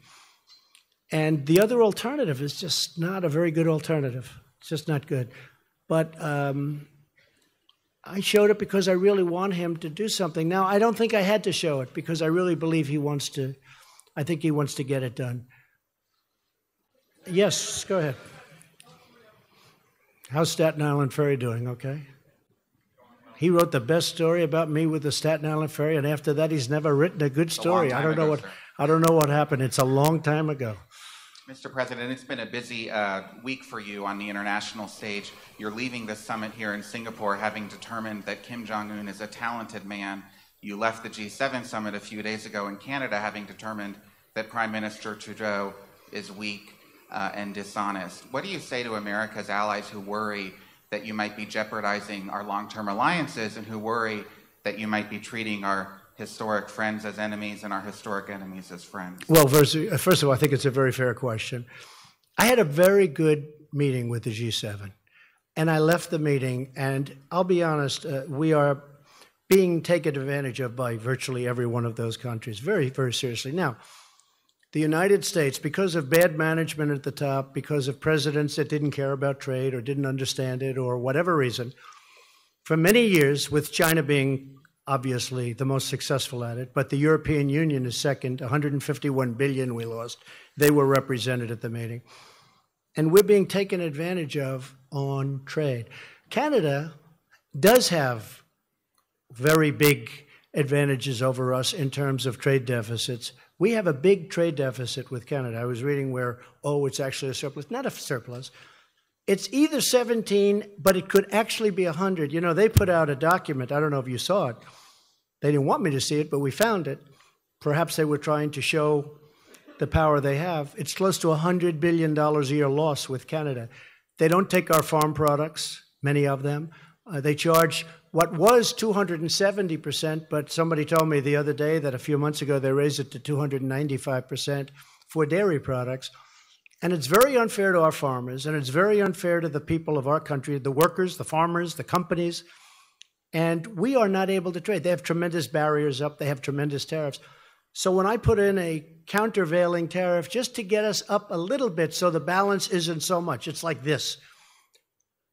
And the other alternative is just not a very good alternative. It's just not good. But I showed it because I really want him to do something. Now, I don't think I had to show it because I really believe he wants to, I think he wants to get it done. Yes, go ahead. How's Staten Island Ferry doing, okay? He wrote the best story about me with the Staten Island Ferry, and after that, he's never written a good story. I don't know what happened. It's a long time ago. Mr. President, it's been a busy week for you on the international stage. You're leaving this summit here in Singapore having determined that Kim Jong-un is a talented man. You left the G7 summit a few days ago in Canada having determined that Prime Minister Trudeau is weak and dishonest. What do you say to America's allies who worry that you might be jeopardizing our long-term alliances and who worry that you might be treating our historic friends as enemies and our historic enemies as friends? Well, first of all, I think it's a very fair question. I had a very good meeting with the G7, and I left the meeting, and I'll be honest, we are being taken advantage of by virtually every one of those countries, very, very seriously. Now, the United States, because of bad management at the top, because of presidents that didn't care about trade or didn't understand it or whatever reason, for many years, with China being obviously the most successful at it, but the European Union is second, 151 billion we lost. They were represented at the meeting. And we're being taken advantage of on trade. Canada does have very big advantages over us in terms of trade deficits. We have a big trade deficit with Canada. I was reading where, it's actually a surplus. Not a surplus. It's either 17, but it could actually be 100. You know, they put out a document. I don't know if you saw it. They didn't want me to see it, but we found it. Perhaps they were trying to show the power they have. It's close to $100 billion a year loss with Canada. They don't take our farm products, many of them. They charge what was 270%, but somebody told me the other day that a few months ago they raised it to 295% for dairy products. And it's very unfair to our farmers, and it's very unfair to the people of our country, the workers, the farmers, the companies. And we are not able to trade. They have tremendous barriers up. They have tremendous tariffs. So when I put in a countervailing tariff just to get us up a little bit so the balance isn't so much, it's like this.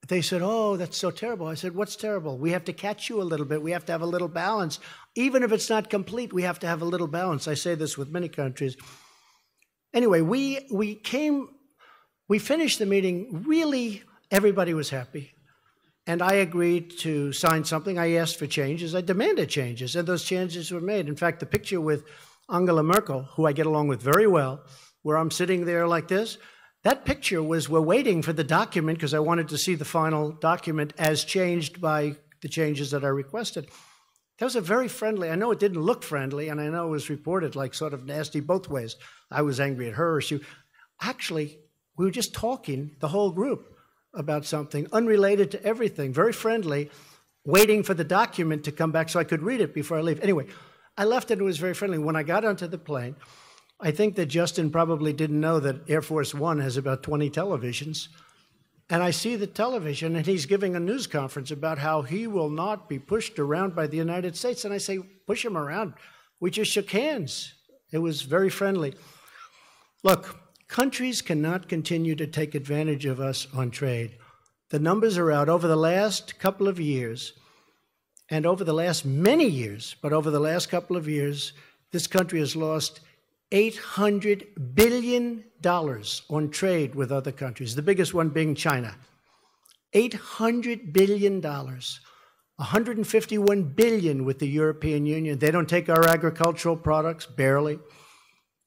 They said, oh, that's so terrible. I said, what's terrible? We have to catch you a little bit. We have to have a little balance. Even if it's not complete, we have to have a little balance. I say this with many countries. Anyway, we finished the meeting. Really, everybody was happy. And I agreed to sign something. I asked for changes. I demanded changes, and those changes were made. In fact, the picture with Angela Merkel, who I get along with very well, where I'm sitting there like this, that picture was, we're waiting for the document because I wanted to see the final document as changed by the changes that I requested. That was a very friendly, I know it didn't look friendly, and I know it was reported like sort of nasty both ways. I was angry at her. Actually, we were just talking, the whole group, about something unrelated to everything, very friendly, waiting for the document to come back so I could read it before I leave. Anyway, I left and it was very friendly. When I got onto the plane, I think that Justin probably didn't know that Air Force One has about 20 televisions. And I see the television, and he's giving a news conference about how he will not be pushed around by the United States. And I say, push him around. We just shook hands. It was very friendly. Look, countries cannot continue to take advantage of us on trade. The numbers are out. Over the last couple of years, and over the last many years, but over the last couple of years, this country has lost $800 billion on trade with other countries, the biggest one being China. $800 billion. $151 billion with the European Union. They don't take our agricultural products, barely.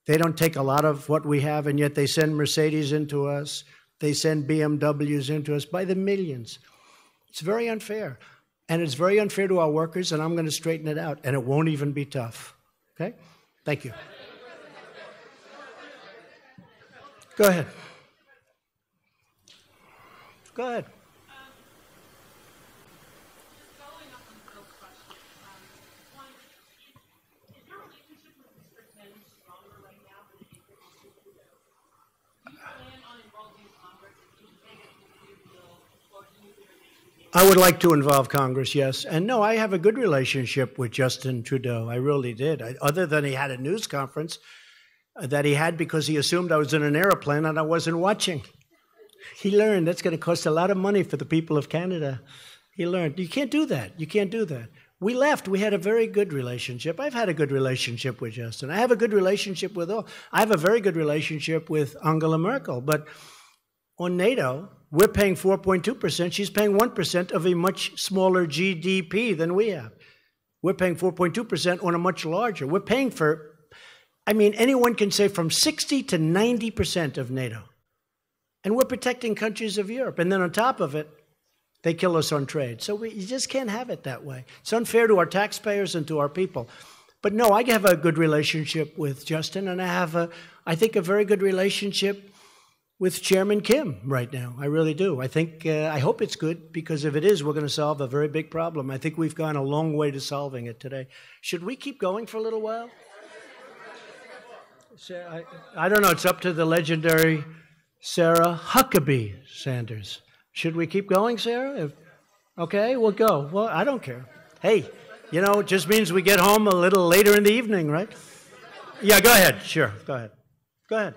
They don't take a lot of what we have, and yet they send Mercedes into us. They send BMWs into us by the millions. It's very unfair. And it's very unfair to our workers, and I'm going to straighten it out, and it won't even be tough. Okay? Thank you. Go ahead. Go ahead. I would like to involve Congress, yes. And no, I have a good relationship with Justin Trudeau. I really did. Other than he had a news conference that he had because he assumed I was in an airplane and I wasn't watching. He learned that's going to cost a lot of money for the people of Canada. He learned, you can't do that. You can't do that. We left. We had a very good relationship. I've had a good relationship with Justin. I have a good relationship with all. I have a very good relationship with Angela Merkel. But on NATO, we're paying 4.2%. She's paying 1% of a much smaller GDP than we have. We're paying 4.2% on a much larger. We're paying for, I mean, anyone can say from 60 to 90% of NATO. And we're protecting countries of Europe. And then on top of it, they kill us on trade. So you just can't have it that way. It's unfair to our taxpayers and to our people. But no, I have a good relationship with Justin, and I have, I think, a very good relationship with Chairman Kim right now. I really do. I think, I hope it's good, because if it is, we're going to solve a very big problem. I think we've gone a long way to solving it today. Should we keep going for a little while? I don't know. It's up to the legendary Sarah Huckabee Sanders. Should we keep going, Sarah? Okay, we'll go. Well, I don't care. Hey, you know, it just means we get home a little later in the evening, right? Yeah, go ahead. Sure, go ahead. Go ahead.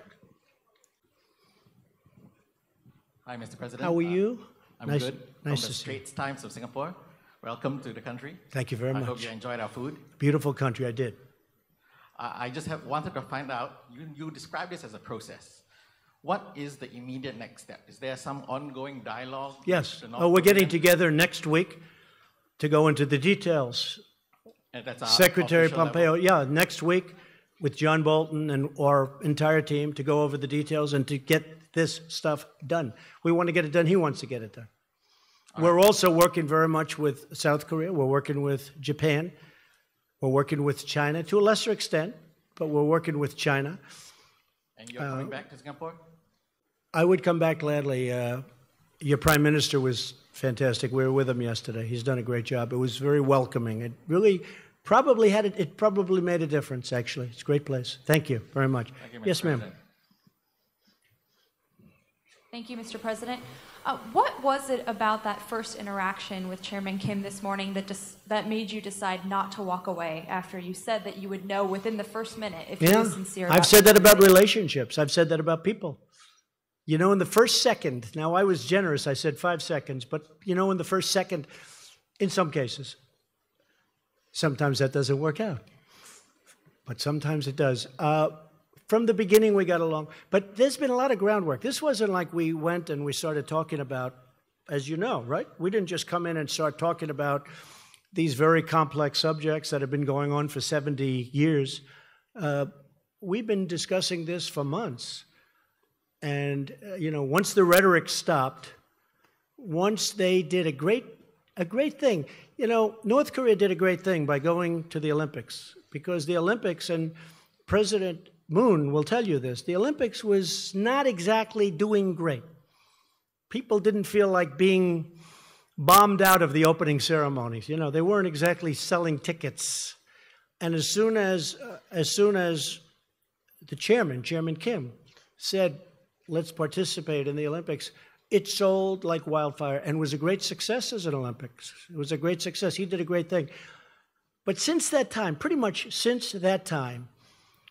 Hi, Mr. President. How are you? I'm nice, good. Nice From to the see Straits Times of Singapore. Welcome to the country. Thank you very much. I hope you enjoyed our food. Beautiful country, I did. I just wanted to find out, you described this as a process. What is the immediate next step? Is there some ongoing dialogue? Yes. Oh, we're getting together next week to go into the details. And that's our Secretary Pompeo, level. yeah, next week with John Bolton and our entire team to go over the details and to get this stuff done. We want to get it done. He wants to get it done. We're also working very much with South Korea. We're working with Japan. We're working with China to a lesser extent, but we're working with China. And you're coming back to Singapore? I would come back gladly. Your Prime Minister was fantastic. We were with him yesterday. He's done a great job. It was very welcoming. It really probably it probably made a difference, actually. It's a great place. Thank you very much. Thank you, Mr. Yes, ma'am. President. Thank you, Mr. President. What was it about that first interaction with Chairman Kim this morning that made you decide not to walk away after you said that you would know within the first minute if he was sincere? I've said that about relationships. I've said that about people. You know, in the first second, now I was generous, I said 5 seconds, but you know, in the first second, in some cases, sometimes that doesn't work out, but sometimes it does. From the beginning, we got along, but there's been a lot of groundwork. This wasn't like we went and we started talking about, as you know, right? We didn't just come in and start talking about these very complex subjects that have been going on for 70 years. We've been discussing this for months. And, you know, once the rhetoric stopped, once they did a great thing. You know, North Korea did a great thing by going to the Olympics, because the Olympics, and President Moon will tell you this, the Olympics was not exactly doing great. People didn't feel like being bombed out of the opening ceremonies. You know, they weren't exactly selling tickets. And as soon as the Chairman Kim, said, let's participate in the Olympics, it sold like wildfire and was a great success as an Olympics. It was a great success. He did a great thing. But since that time, pretty much since that time,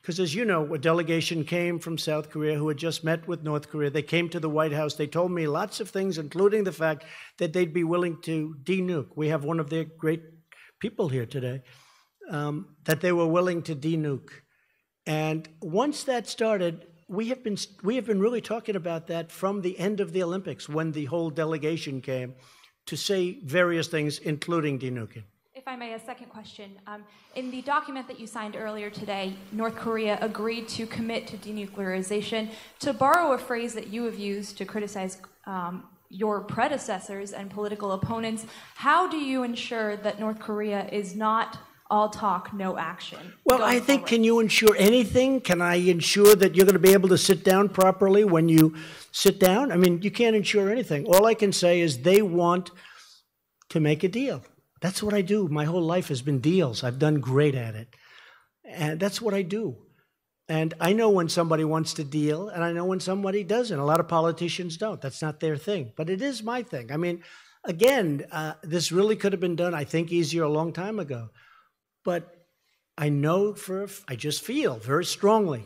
because as you know, a delegation came from South Korea who had just met with North Korea. They came to the White House. They told me lots of things, including the fact that they'd be willing to denuke. We have one of their great people here today, that they were willing to denuke. And once that started, we have been really talking about that from the end of the Olympics, when the whole delegation came to say various things, including denuking. If I may, a second question. In the document that you signed earlier today, North Korea agreed to commit to denuclearization. To borrow a phrase that you have used to criticize your predecessors and political opponents, how do you ensure that North Korea is not all talk, no action? Well, I think, can you ensure anything? Can I ensure that you're going to be able to sit down properly when you sit down? I mean, you can't ensure anything. All I can say is they want to make a deal. That's what I do. My whole life has been deals. I've done great at it. And that's what I do. And I know when somebody wants to deal, and I know when somebody doesn't. A lot of politicians don't. That's not their thing. But it is my thing. I mean, again, this really could have been done, I think, easier a long time ago. But I know I just feel very strongly,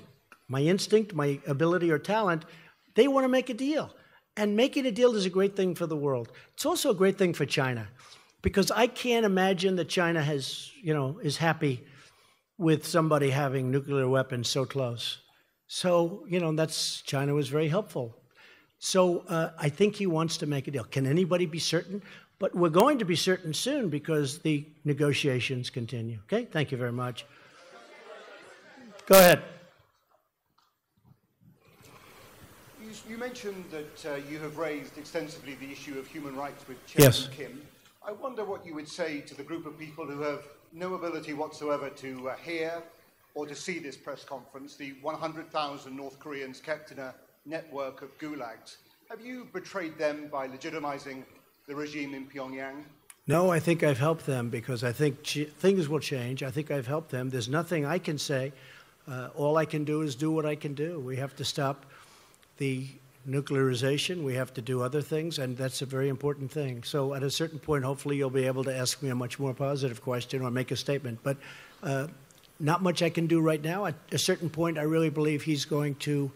my instinct, my ability or talent, they want to make a deal. And making a deal is a great thing for the world. It's also a great thing for China, because I can't imagine that China is happy with somebody having nuclear weapons so close. So, China was very helpful. So I think he wants to make a deal. Can anybody be certain? But we're going to be certain soon, because the negotiations continue. Okay, thank you very much. Go ahead. You mentioned that you have raised extensively the issue of human rights with Chairman Kim. I wonder what you would say to the group of people who have no ability whatsoever to hear or to see this press conference, the 100,000 North Koreans kept in a network of gulags. Have you betrayed them by legitimizing the regime in Pyongyang? No, I think I've helped them, because I think things will change. I think I've helped them. There's nothing I can say. All I can do is do what I can do. We have to stop the nuclearization. We have to do other things, and that's a very important thing. So at a certain point, hopefully you'll be able to ask me a much more positive question or make a statement. But not much I can do right now. At a certain point, I really believe he's going to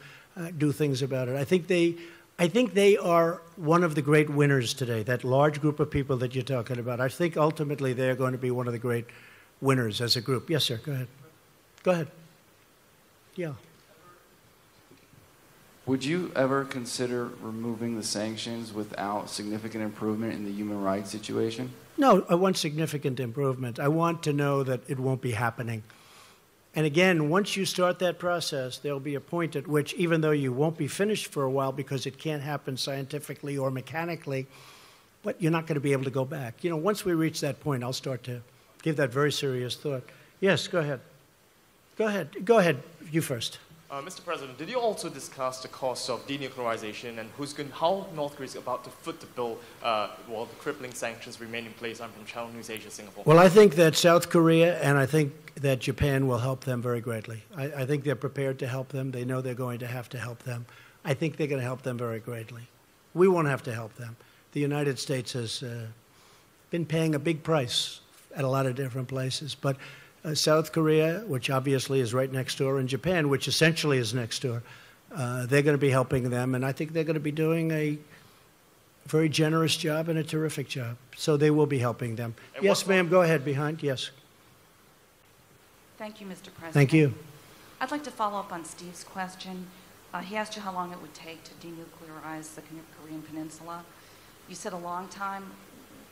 do things about it. I think they are one of the great winners today, that large group of people that you're talking about. I think ultimately they're going to be one of the great winners as a group. Yes, sir, go ahead. Go ahead. Yeah. Would you ever consider removing the sanctions without significant improvement in the human rights situation? No, I want significant improvement. I want to know that it won't be happening. And again, once you start that process, there'll be a point at which, even though you won't be finished for a while because it can't happen scientifically or mechanically, but you're not going to be able to go back. Once we reach that point, I'll start to give that very serious thought. Yes, go ahead. Go ahead. Go ahead. You first. Mr. President, did you also discuss the cost of denuclearization and how North Korea is about to foot the bill while the crippling sanctions remain in place? I'm from Channel News Asia, Singapore. Well, I think that South Korea and I think that Japan will help them very greatly. I think they're prepared to help them. They know they're going to have to help them. I think they're going to help them very greatly. We won't have to help them. The United States has been paying a big price at a lot of different places, but South Korea, which obviously is right next door, and Japan, which essentially is next door, they're going to be helping them, and I think they're going to be doing a very generous job and a terrific job. So they will be helping them. And yes, ma'am, go ahead, behind, yes. Thank you, Mr. President. Thank you. I'd like to follow up on Steve's question. He asked you how long it would take to denuclearize the Korean Peninsula. You said a long time.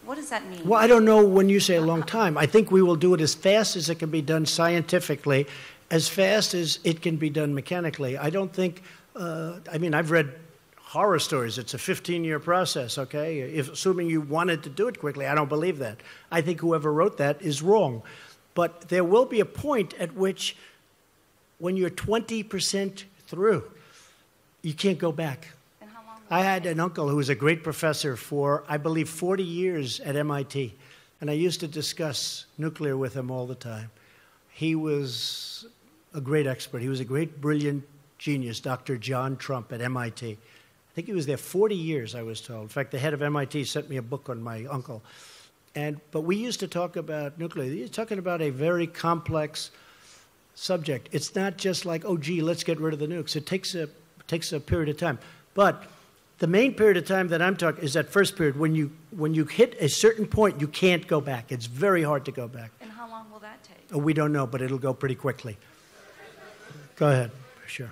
What does that mean? Well, I don't know when you say a long time. I think we will do it as fast as it can be done scientifically, as fast as it can be done mechanically. I don't think, I mean, I've read horror stories. It's a 15-year process, okay? Assuming you wanted to do it quickly, I don't believe that. I think whoever wrote that is wrong. But there will be a point at which, when you're 20% through, you can't go back. I had an uncle who was a great professor for, I believe, 40 years at MIT, and I used to discuss nuclear with him all the time. He was a great expert. He was a great, brilliant genius, Dr. John Trump at MIT. I think he was there 40 years, I was told. In fact, the head of MIT sent me a book on my uncle. But we used to talk about nuclear. You're talking about a very complex subject. It's not just like, oh, gee, let's get rid of the nukes. It takes a period of time. But the main period of time that I'm talking is that first period. When you hit a certain point, you can't go back. It's very hard to go back. And how long will that take? We don't know, but it'll go pretty quickly. Go ahead. Sure.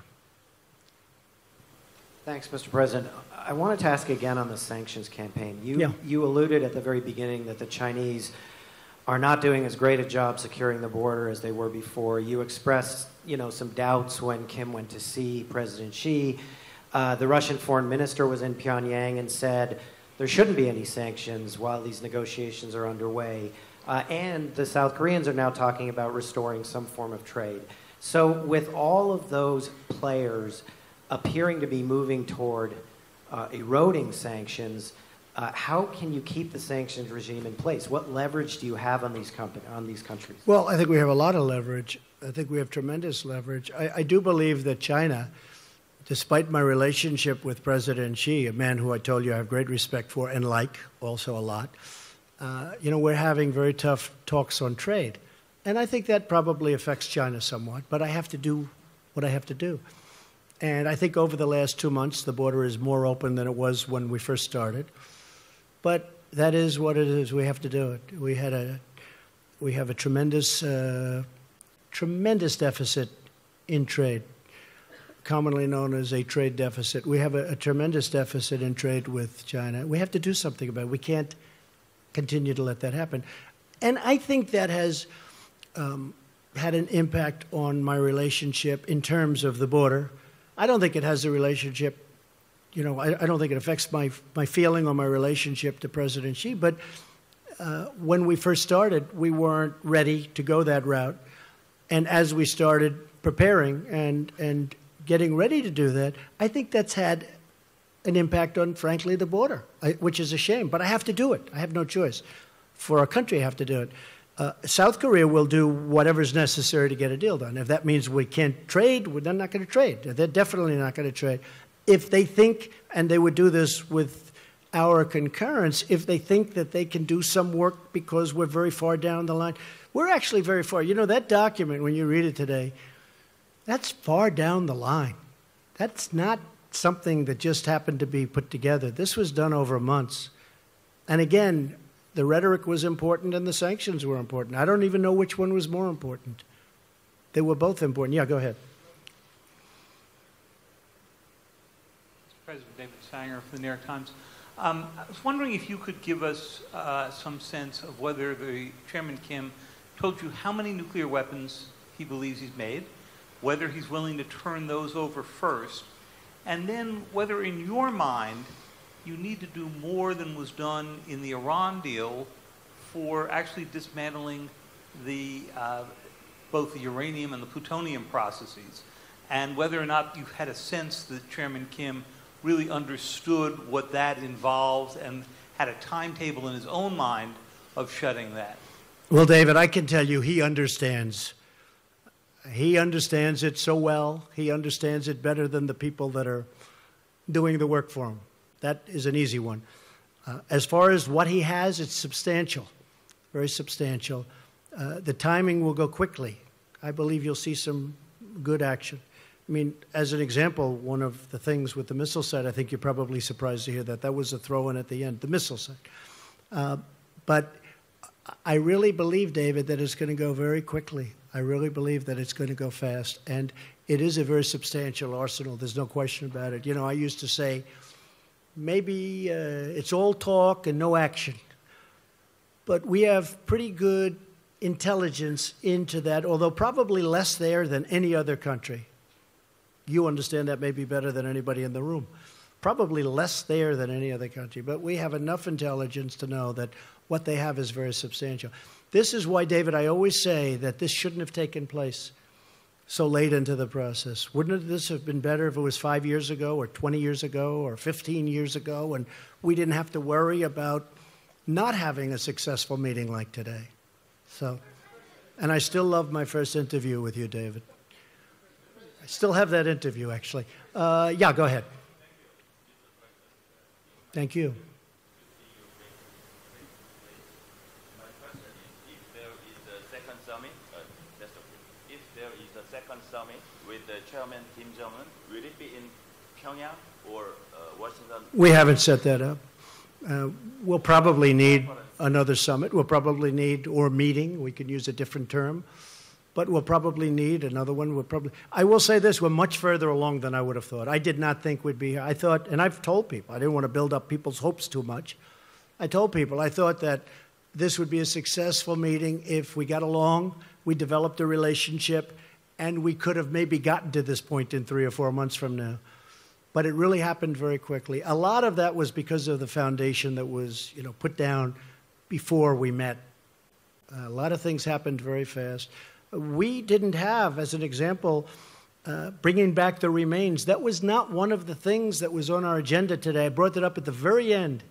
Thanks, Mr. President. I wanted to ask again on the sanctions campaign. You alluded at the very beginning that the Chinese are not doing as great a job securing the border as they were before. You expressed, some doubts when Kim went to see President Xi. The Russian foreign minister was in Pyongyang and said there shouldn't be any sanctions while these negotiations are underway. And the South Koreans are now talking about restoring some form of trade. So with all of those players appearing to be moving toward eroding sanctions, how can you keep the sanctions regime in place? What leverage do you have on these countries? Well, I think we have a lot of leverage. I think we have tremendous leverage. I do believe that China, despite my relationship with President Xi, a man who I told you I have great respect for and like also a lot, we're having very tough talks on trade. And I think that probably affects China somewhat, but I have to do what I have to do. And I think over the last 2 months, the border is more open than it was when we first started. But that is what it is. We have to do it. We have a tremendous deficit in trade, commonly known as a trade deficit. We have a tremendous deficit in trade with China. We have to do something about it. We can't continue to let that happen. And I think that has had an impact on my relationship in terms of the border. I don't think it has a relationship, I don't think it affects my feeling or my relationship to President Xi, but when we first started, we weren't ready to go that route. And as we started preparing and getting ready to do that, I think that's had an impact on, frankly, the border, which is a shame. But I have to do it. I have no choice. For our country, I have to do it. South Korea will do whatever's necessary to get a deal done. If that means we can't trade, they're not going to trade. They're definitely not going to trade. If they think, and they would do this with our concurrence, if they think that they can do some work because we're very far down the line, we're actually very far. That document, when you read it today, that's far down the line. That's not something that just happened to be put together. This was done over months. And again, the rhetoric was important and the sanctions were important. I don't even know which one was more important. They were both important. Yeah, go ahead. Mr. President, David Sanger for the New York Times. I was wondering if you could give us some sense of whether the Chairman Kim told you how many nuclear weapons he believes he's made, whether he's willing to turn those over first, and then whether in your mind you need to do more than was done in the Iran deal for actually dismantling both the uranium and the plutonium processes. and whether or not you've had a sense that Chairman Kim really understood what that involves and had a timetable in his own mind of shutting that. Well, David, I can tell you he understands. He understands it so well. He understands it better than the people that are doing the work for him. That is an easy one. As far as what he has, it's substantial, very substantial. The timing will go quickly. I believe you'll see some good action. I mean, as an example, one of the things with the missile site, I think you're probably surprised to hear that. That was a throw-in at the end, the missile site. But I really believe, David, that it's going to go very quickly. I really believe that it's going to go fast. And it is a very substantial arsenal. There's no question about it. You know, I used to say, maybe it's all talk and no action. But we have pretty good intelligence into that, although probably less there than any other country. You understand that maybe better than anybody in the room. Probably less there than any other country. But we have enough intelligence to know that what they have is very substantial. This is why, David, I always say that this shouldn't have taken place so late into the process. Wouldn't this have been better if it was 5 years ago or 20 years ago or 15 years ago and we didn't have to worry about not having a successful meeting like today? So, and I still love my first interview with you, David. I still have that interview, actually. Yeah, go ahead. Thank you. Summit with Chairman Kim Jong-un, will it be in Pyongyang or Washington? We haven't set that up. We'll probably need another summit. We'll probably need, or meeting, we can use a different term, but we'll probably need another one. I will say this, we're much further along than I would have thought. I did not think we'd be here. I thought, and I've told people, I didn't want to build up people's hopes too much. I told people, I thought that this would be a successful meeting if we got along, we developed a relationship, and we could have maybe gotten to this point in 3 or 4 months from now. But it really happened very quickly. A lot of that was because of the foundation that was, put down before we met. A lot of things happened very fast. We didn't have, as an example, bringing back the remains. That was not one of the things that was on our agenda today. I brought it up at the very end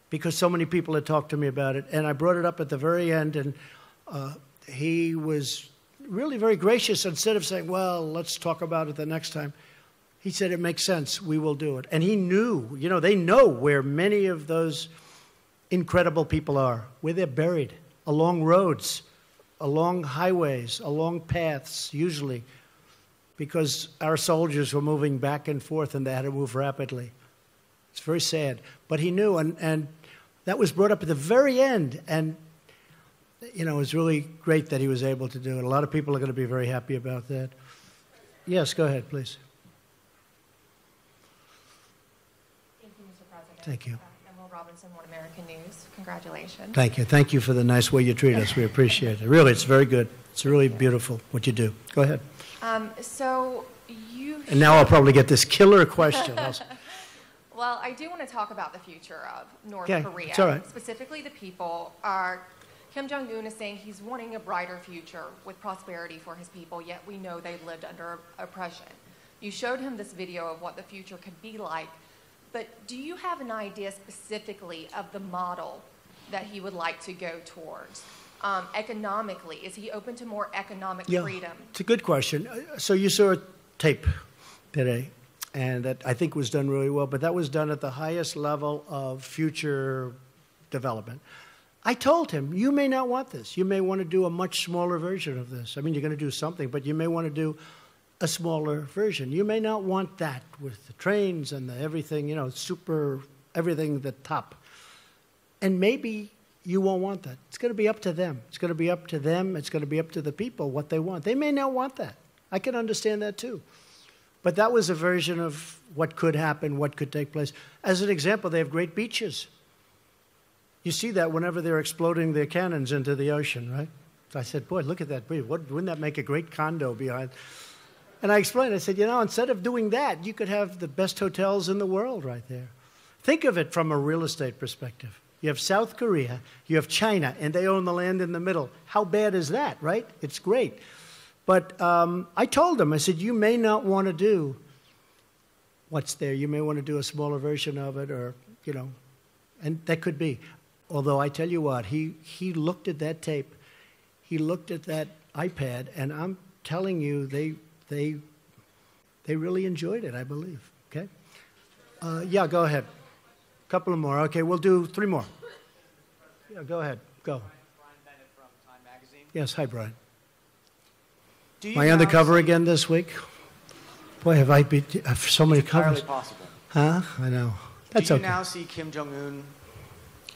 because so many people had talked to me about it. And I brought it up at the very end, and he was really very gracious. Instead of saying, well, let's talk about it the next time, he said, it makes sense, we will do it. And he knew, they know where many of those incredible people are, where they're buried, along roads, along highways, along paths, usually, because our soldiers were moving back and forth and they had to move rapidly. It's very sad. But he knew, and that was brought up at the very end, and it was really great that he was able to do it. A lot of people are going to be very happy about that. Yes, go ahead, please. Thank you, Mr. President. Thank you. Emerald Robinson, One American News. Congratulations. Thank you. Thank you for the nice way you treat us. We appreciate it. Really, it's very good. It's really beautiful what you do. Go ahead. And now I'll probably get this killer question. Well, I do want to talk about the future of North Korea. It's all right. Specifically, the people Kim Jong-un is saying he's wanting a brighter future with prosperity for his people, yet we know they lived under oppression. You showed him this video of what the future could be like, but do you have an idea specifically of the model that he would like to go towards? Economically, is he open to more economic freedom? It's a good question. So you saw a tape today, and that I think was done really well, but that was done at the highest level of future development. I told him, you may not want this. You may want to do a much smaller version of this. I mean, you're going to do something, but you may want to do a smaller version. You may not want that with the trains and the everything, super, everything the top. And maybe you won't want that. It's going to be up to them. It's going to be up to them. It's going to be up to the people what they want. They may not want that. I can understand that too. But that was a version of what could happen, what could take place. As an example, they have great beaches. You see that whenever they're exploding their cannons into the ocean, right? So I said, boy, look at that. Wouldn't that make a great condo behind? And I explained, I said, instead of doing that, you could have the best hotels in the world right there. Think of it from a real estate perspective. You have South Korea, you have China, and they own the land in the middle. How bad is that, right? It's great. But I told him, I said, you may not want to do what's there. You may want to do a smaller version of it, or, you know, and that could be. Although I tell you what, he looked at that tape, he looked at that iPad, and I'm telling you, they really enjoyed it, I believe. Okay? Yeah, go ahead. A couple of more. Okay, we'll do 3 more. Yeah, go ahead. Go. Brian Bennett from Time Magazine. Yes, hi, Brian. Am I on the cover again this week? Boy, have I been so many covers. Entirely possible. Huh? I know. That's Do you okay. now see Kim Jong-un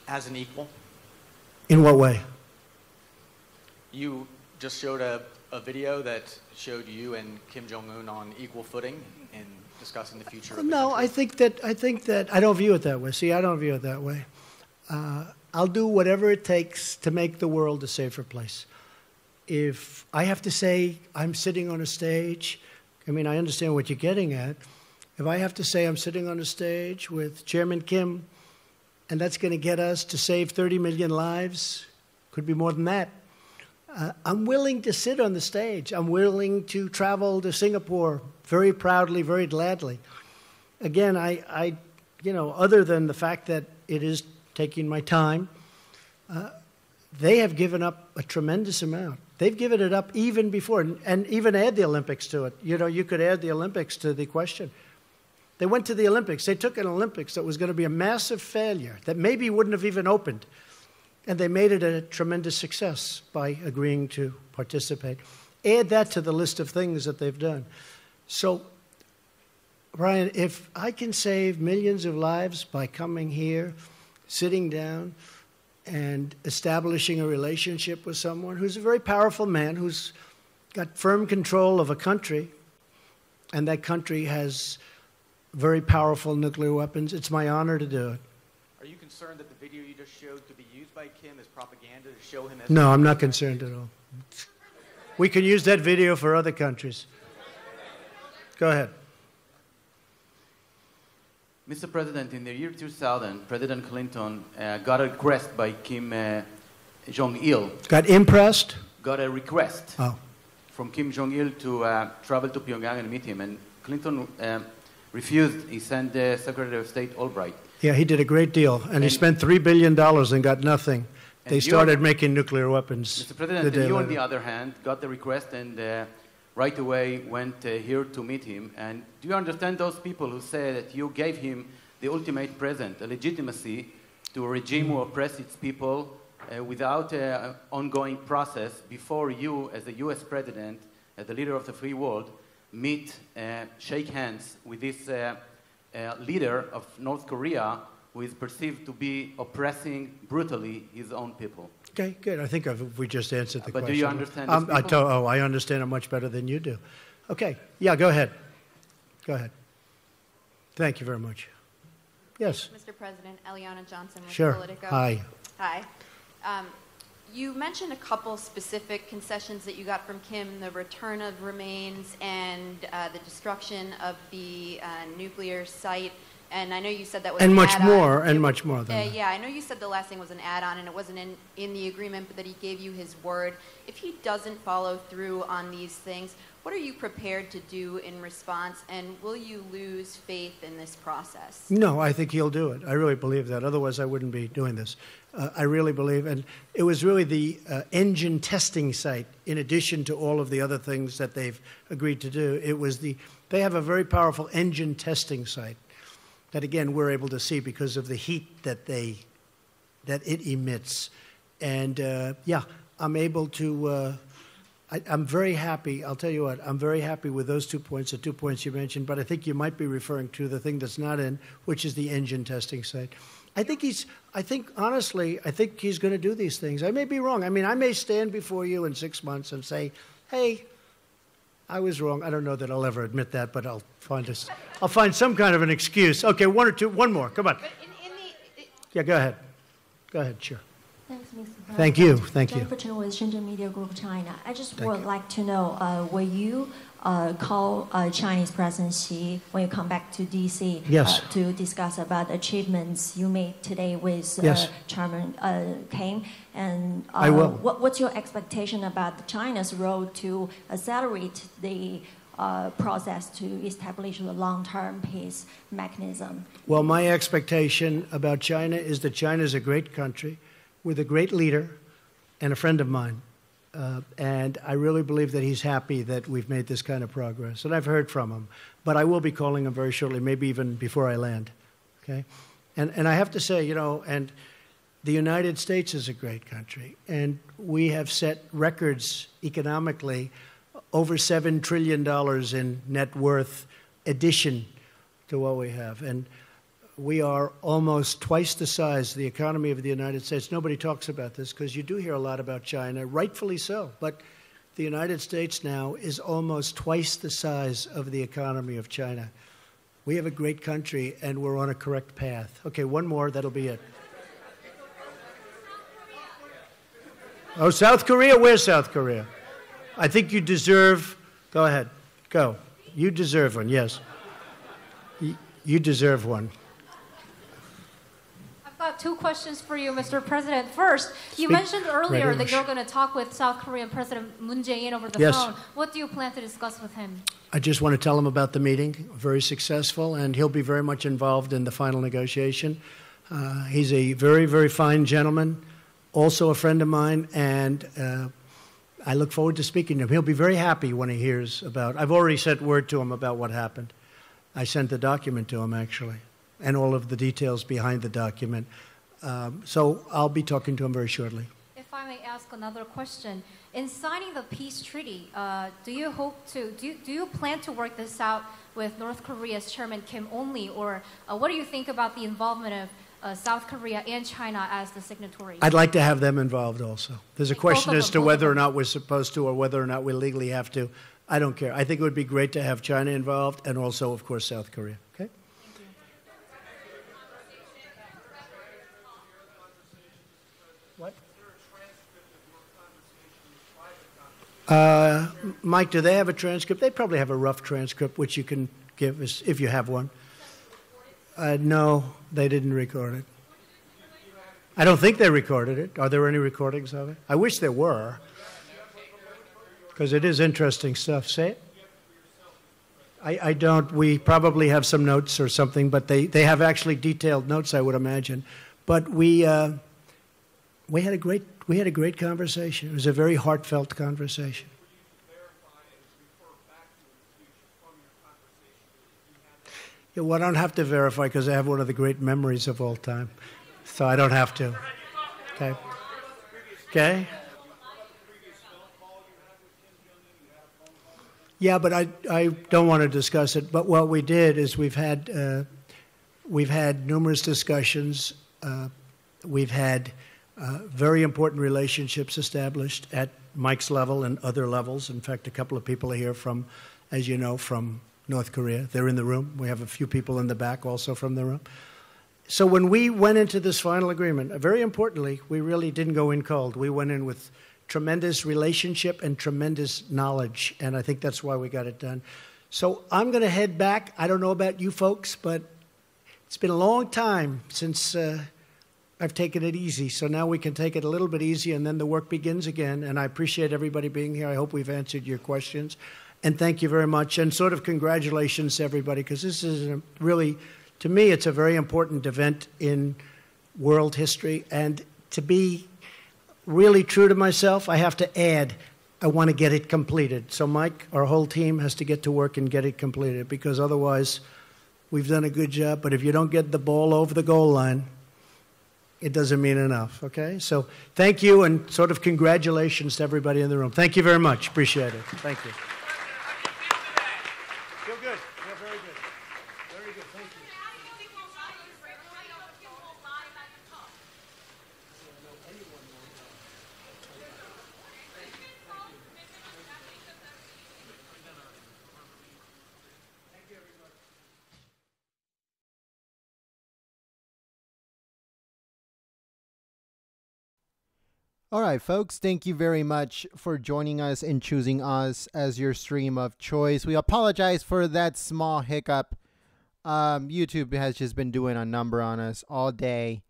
as an equal? In what way? You just showed a video that showed you and Kim Jong-un on equal footing in discussing the future of the No, country. I think that I don't view it that way. See, I don't view it that way. I'll do whatever it takes to make the world a safer place. If I have to say I'm sitting on a stage, I mean, I understand what you're getting at. If I have to say I'm sitting on a stage with Chairman Kim, and that's going to get us to save 30 million lives, could be more than that, I'm willing to sit on the stage. I'm willing to travel to Singapore very proudly, very gladly. Again, I you know, other than the fact that it is taking my time, they have given up a tremendous amount. They've given it up even before, and even add the Olympics to it. You know, you could add the Olympics to the question. They went to the Olympics. They took an Olympics that was going to be a massive failure, that maybe wouldn't have even opened, and they made it a tremendous success by agreeing to participate. Add that to the list of things that they've done. So, Brian, if I can save millions of lives by coming here, sitting down, and establishing a relationship with someone who's a very powerful man, who's got firm control of a country, and that country has very powerful nuclear weapons, it's my honor to do it. Are you concerned that the video you just showed could be used by Kim as propaganda to show him as... No, I'm not concerned at all. We can use that video for other countries. Go ahead. Mr. President, in the year 2000, President Clinton got a request by Kim Jong-il. Got impressed? Got a request from Kim Jong-il to travel to Pyongyang and meet him. And Clinton refused. He sent Secretary of State Albright. Yeah, he did a great deal. And he spent $3 billion and got nothing. They started making nuclear weapons. Mr. President, you, on the other hand, got the request and right away went here to meet him. And do you understand those people who say that you gave him the ultimate present, a legitimacy to a regime who oppress its people without an ongoing process before you, as the US president, as the leader of the free world, meet, shake hands with this leader of North Korea who is perceived to be oppressing brutally his own people? Okay, good. I think we just answered the question. But do you understand this I understand it much better than you do. Okay. Yeah, go ahead. Go ahead. Thank you very much. Yes. Mr. President, Eliana Johnson with Sure. Politico. Hi. Hi. You mentioned a couple specific concessions that you got from Kim, the return of remains and the destruction of the nuclear site. And I know you said that was And an much add-on. more, and much more than that. Yeah, I know you said the last thing was an add-on and it wasn't in the agreement, but that he gave you his word. If he doesn't follow through on these things, what are you prepared to do in response, and will you lose faith in this process? No, I think he'll do it. I really believe that. Otherwise, I wouldn't be doing this. I really believe, and it was really the engine testing site, in addition to all of the other things that they've agreed to do. It was they have a very powerful engine testing site that, again, we're able to see because of the heat that it emits. And yeah, I'm able to, I'm very happy. I'll tell you what, I'm very happy with those 2 points, the 2 points you mentioned, but I think you might be referring to the thing that's not in, which is the engine testing site. Honestly, I think he's going to do these things. I may be wrong. I mean, I may stand before you in 6 months and say, hey, I was wrong. I don't know that I'll ever admit that, but I'll find some kind of an excuse. Okay, one more. Come on. Yeah, go ahead. Go ahead, sure. Thanks, Mr. President. Thank you. Thank you. Jennifer Chen with Shenzhen Media Group China. I just would like to know, will you call Chinese President Xi when you come back to DC Yes. to discuss about achievements you made today with Yes. Chairman Kim. And I will. What's your expectation about China's role to accelerate the process to establish a long-term peace mechanism? Well, my expectation about China is that China is a great country with a great leader and a friend of mine. And I really believe that he's happy that we've made this kind of progress. And I've heard from him. But I will be calling him very shortly, maybe even before I land. Okay? And I have to say, you know, and the United States is a great country. And we have set records economically, over $7 trillion in net worth addition to what we have. And we are almost twice the size, the economy of the United States. Nobody talks about this because you do hear a lot about China, rightfully so. But the United States now is almost twice the size of the economy of China. We have a great country, and we're on a correct path. Okay, one more, that'll be it. Oh, South Korea? Where's South Korea? I think you deserve, go ahead, go. You deserve one, yes. You deserve one. I've got two questions for you, Mr. President. First, you Speak mentioned earlier right that English. you're going to talk with South Korean President Moon Jae-in over the Yes. phone. What do you plan to discuss with him? I just want to tell him about the meeting, very successful, and he'll be very much involved in the final negotiation. He's a very, very fine gentleman, also a friend of mine, and I look forward to speaking to him. He'll be very happy when he hears about, I've already sent word to him about what happened. I sent the document to him, actually, and all of the details behind the document. So I'll be talking to him very shortly. If I may ask another question, in signing the peace treaty, do you plan to work this out with North Korea's Chairman Kim only, or what do you think about the involvement of South Korea and China as the signatories? I'd like to have them involved also. There's a question as to both of whether or them. not we're supposed to or whether or not we legally have to. I don't care. I think it would be great to have China involved and also, of course, South Korea. Okay? What? Mike, do they have a transcript? They probably have a rough transcript, which you can give us if you have one. No, they didn't record it. I don't think they recorded it. Are there any recordings of it? I wish there were, because it is interesting stuff. Say it. I don't. We probably have some notes or something, but they have actually detailed notes, I would imagine. But we had a great conversation. It was a very heartfelt conversation. Yeah, well, I don't have to verify because I have one of the great memories of all time, so I don't have to. Okay. Okay. Yeah, but I don't want to discuss it. But what we did is we've had numerous discussions. We've had very important relationships established at Mike's level and other levels. In fact, a couple of people are here from, as you know, from North Korea. They're in the room. We have a few people in the back also from the room. So when we went into this final agreement, very importantly, we really didn't go in cold. We went in with tremendous relationship and tremendous knowledge, and I think that's why we got it done. So I'm going to head back. I don't know about you folks, but it's been a long time since I've taken it easy. So now we can take it a little bit easy, and then the work begins again. And I appreciate everybody being here. I hope we've answered your questions. And thank you very much. And sort of congratulations to everybody, because this is really, to me, it's a very important event in world history. And to be really true to myself, I have to add, I want to get it completed. So Mike, our whole team has to get to work and get it completed, because otherwise we've done a good job. But if you don't get the ball over the goal line, it doesn't mean enough, okay? So thank you, and sort of congratulations to everybody in the room. Thank you very much. Appreciate it. Thank you. Feel good. Yeah, very good. Very good. Thank you. All right, folks, thank you very much for joining us and choosing us as your stream of choice. We apologize for that small hiccup. YouTube has just been doing a number on us all day,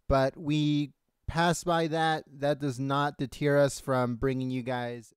but we passed by that. That does not deter us from bringing you guys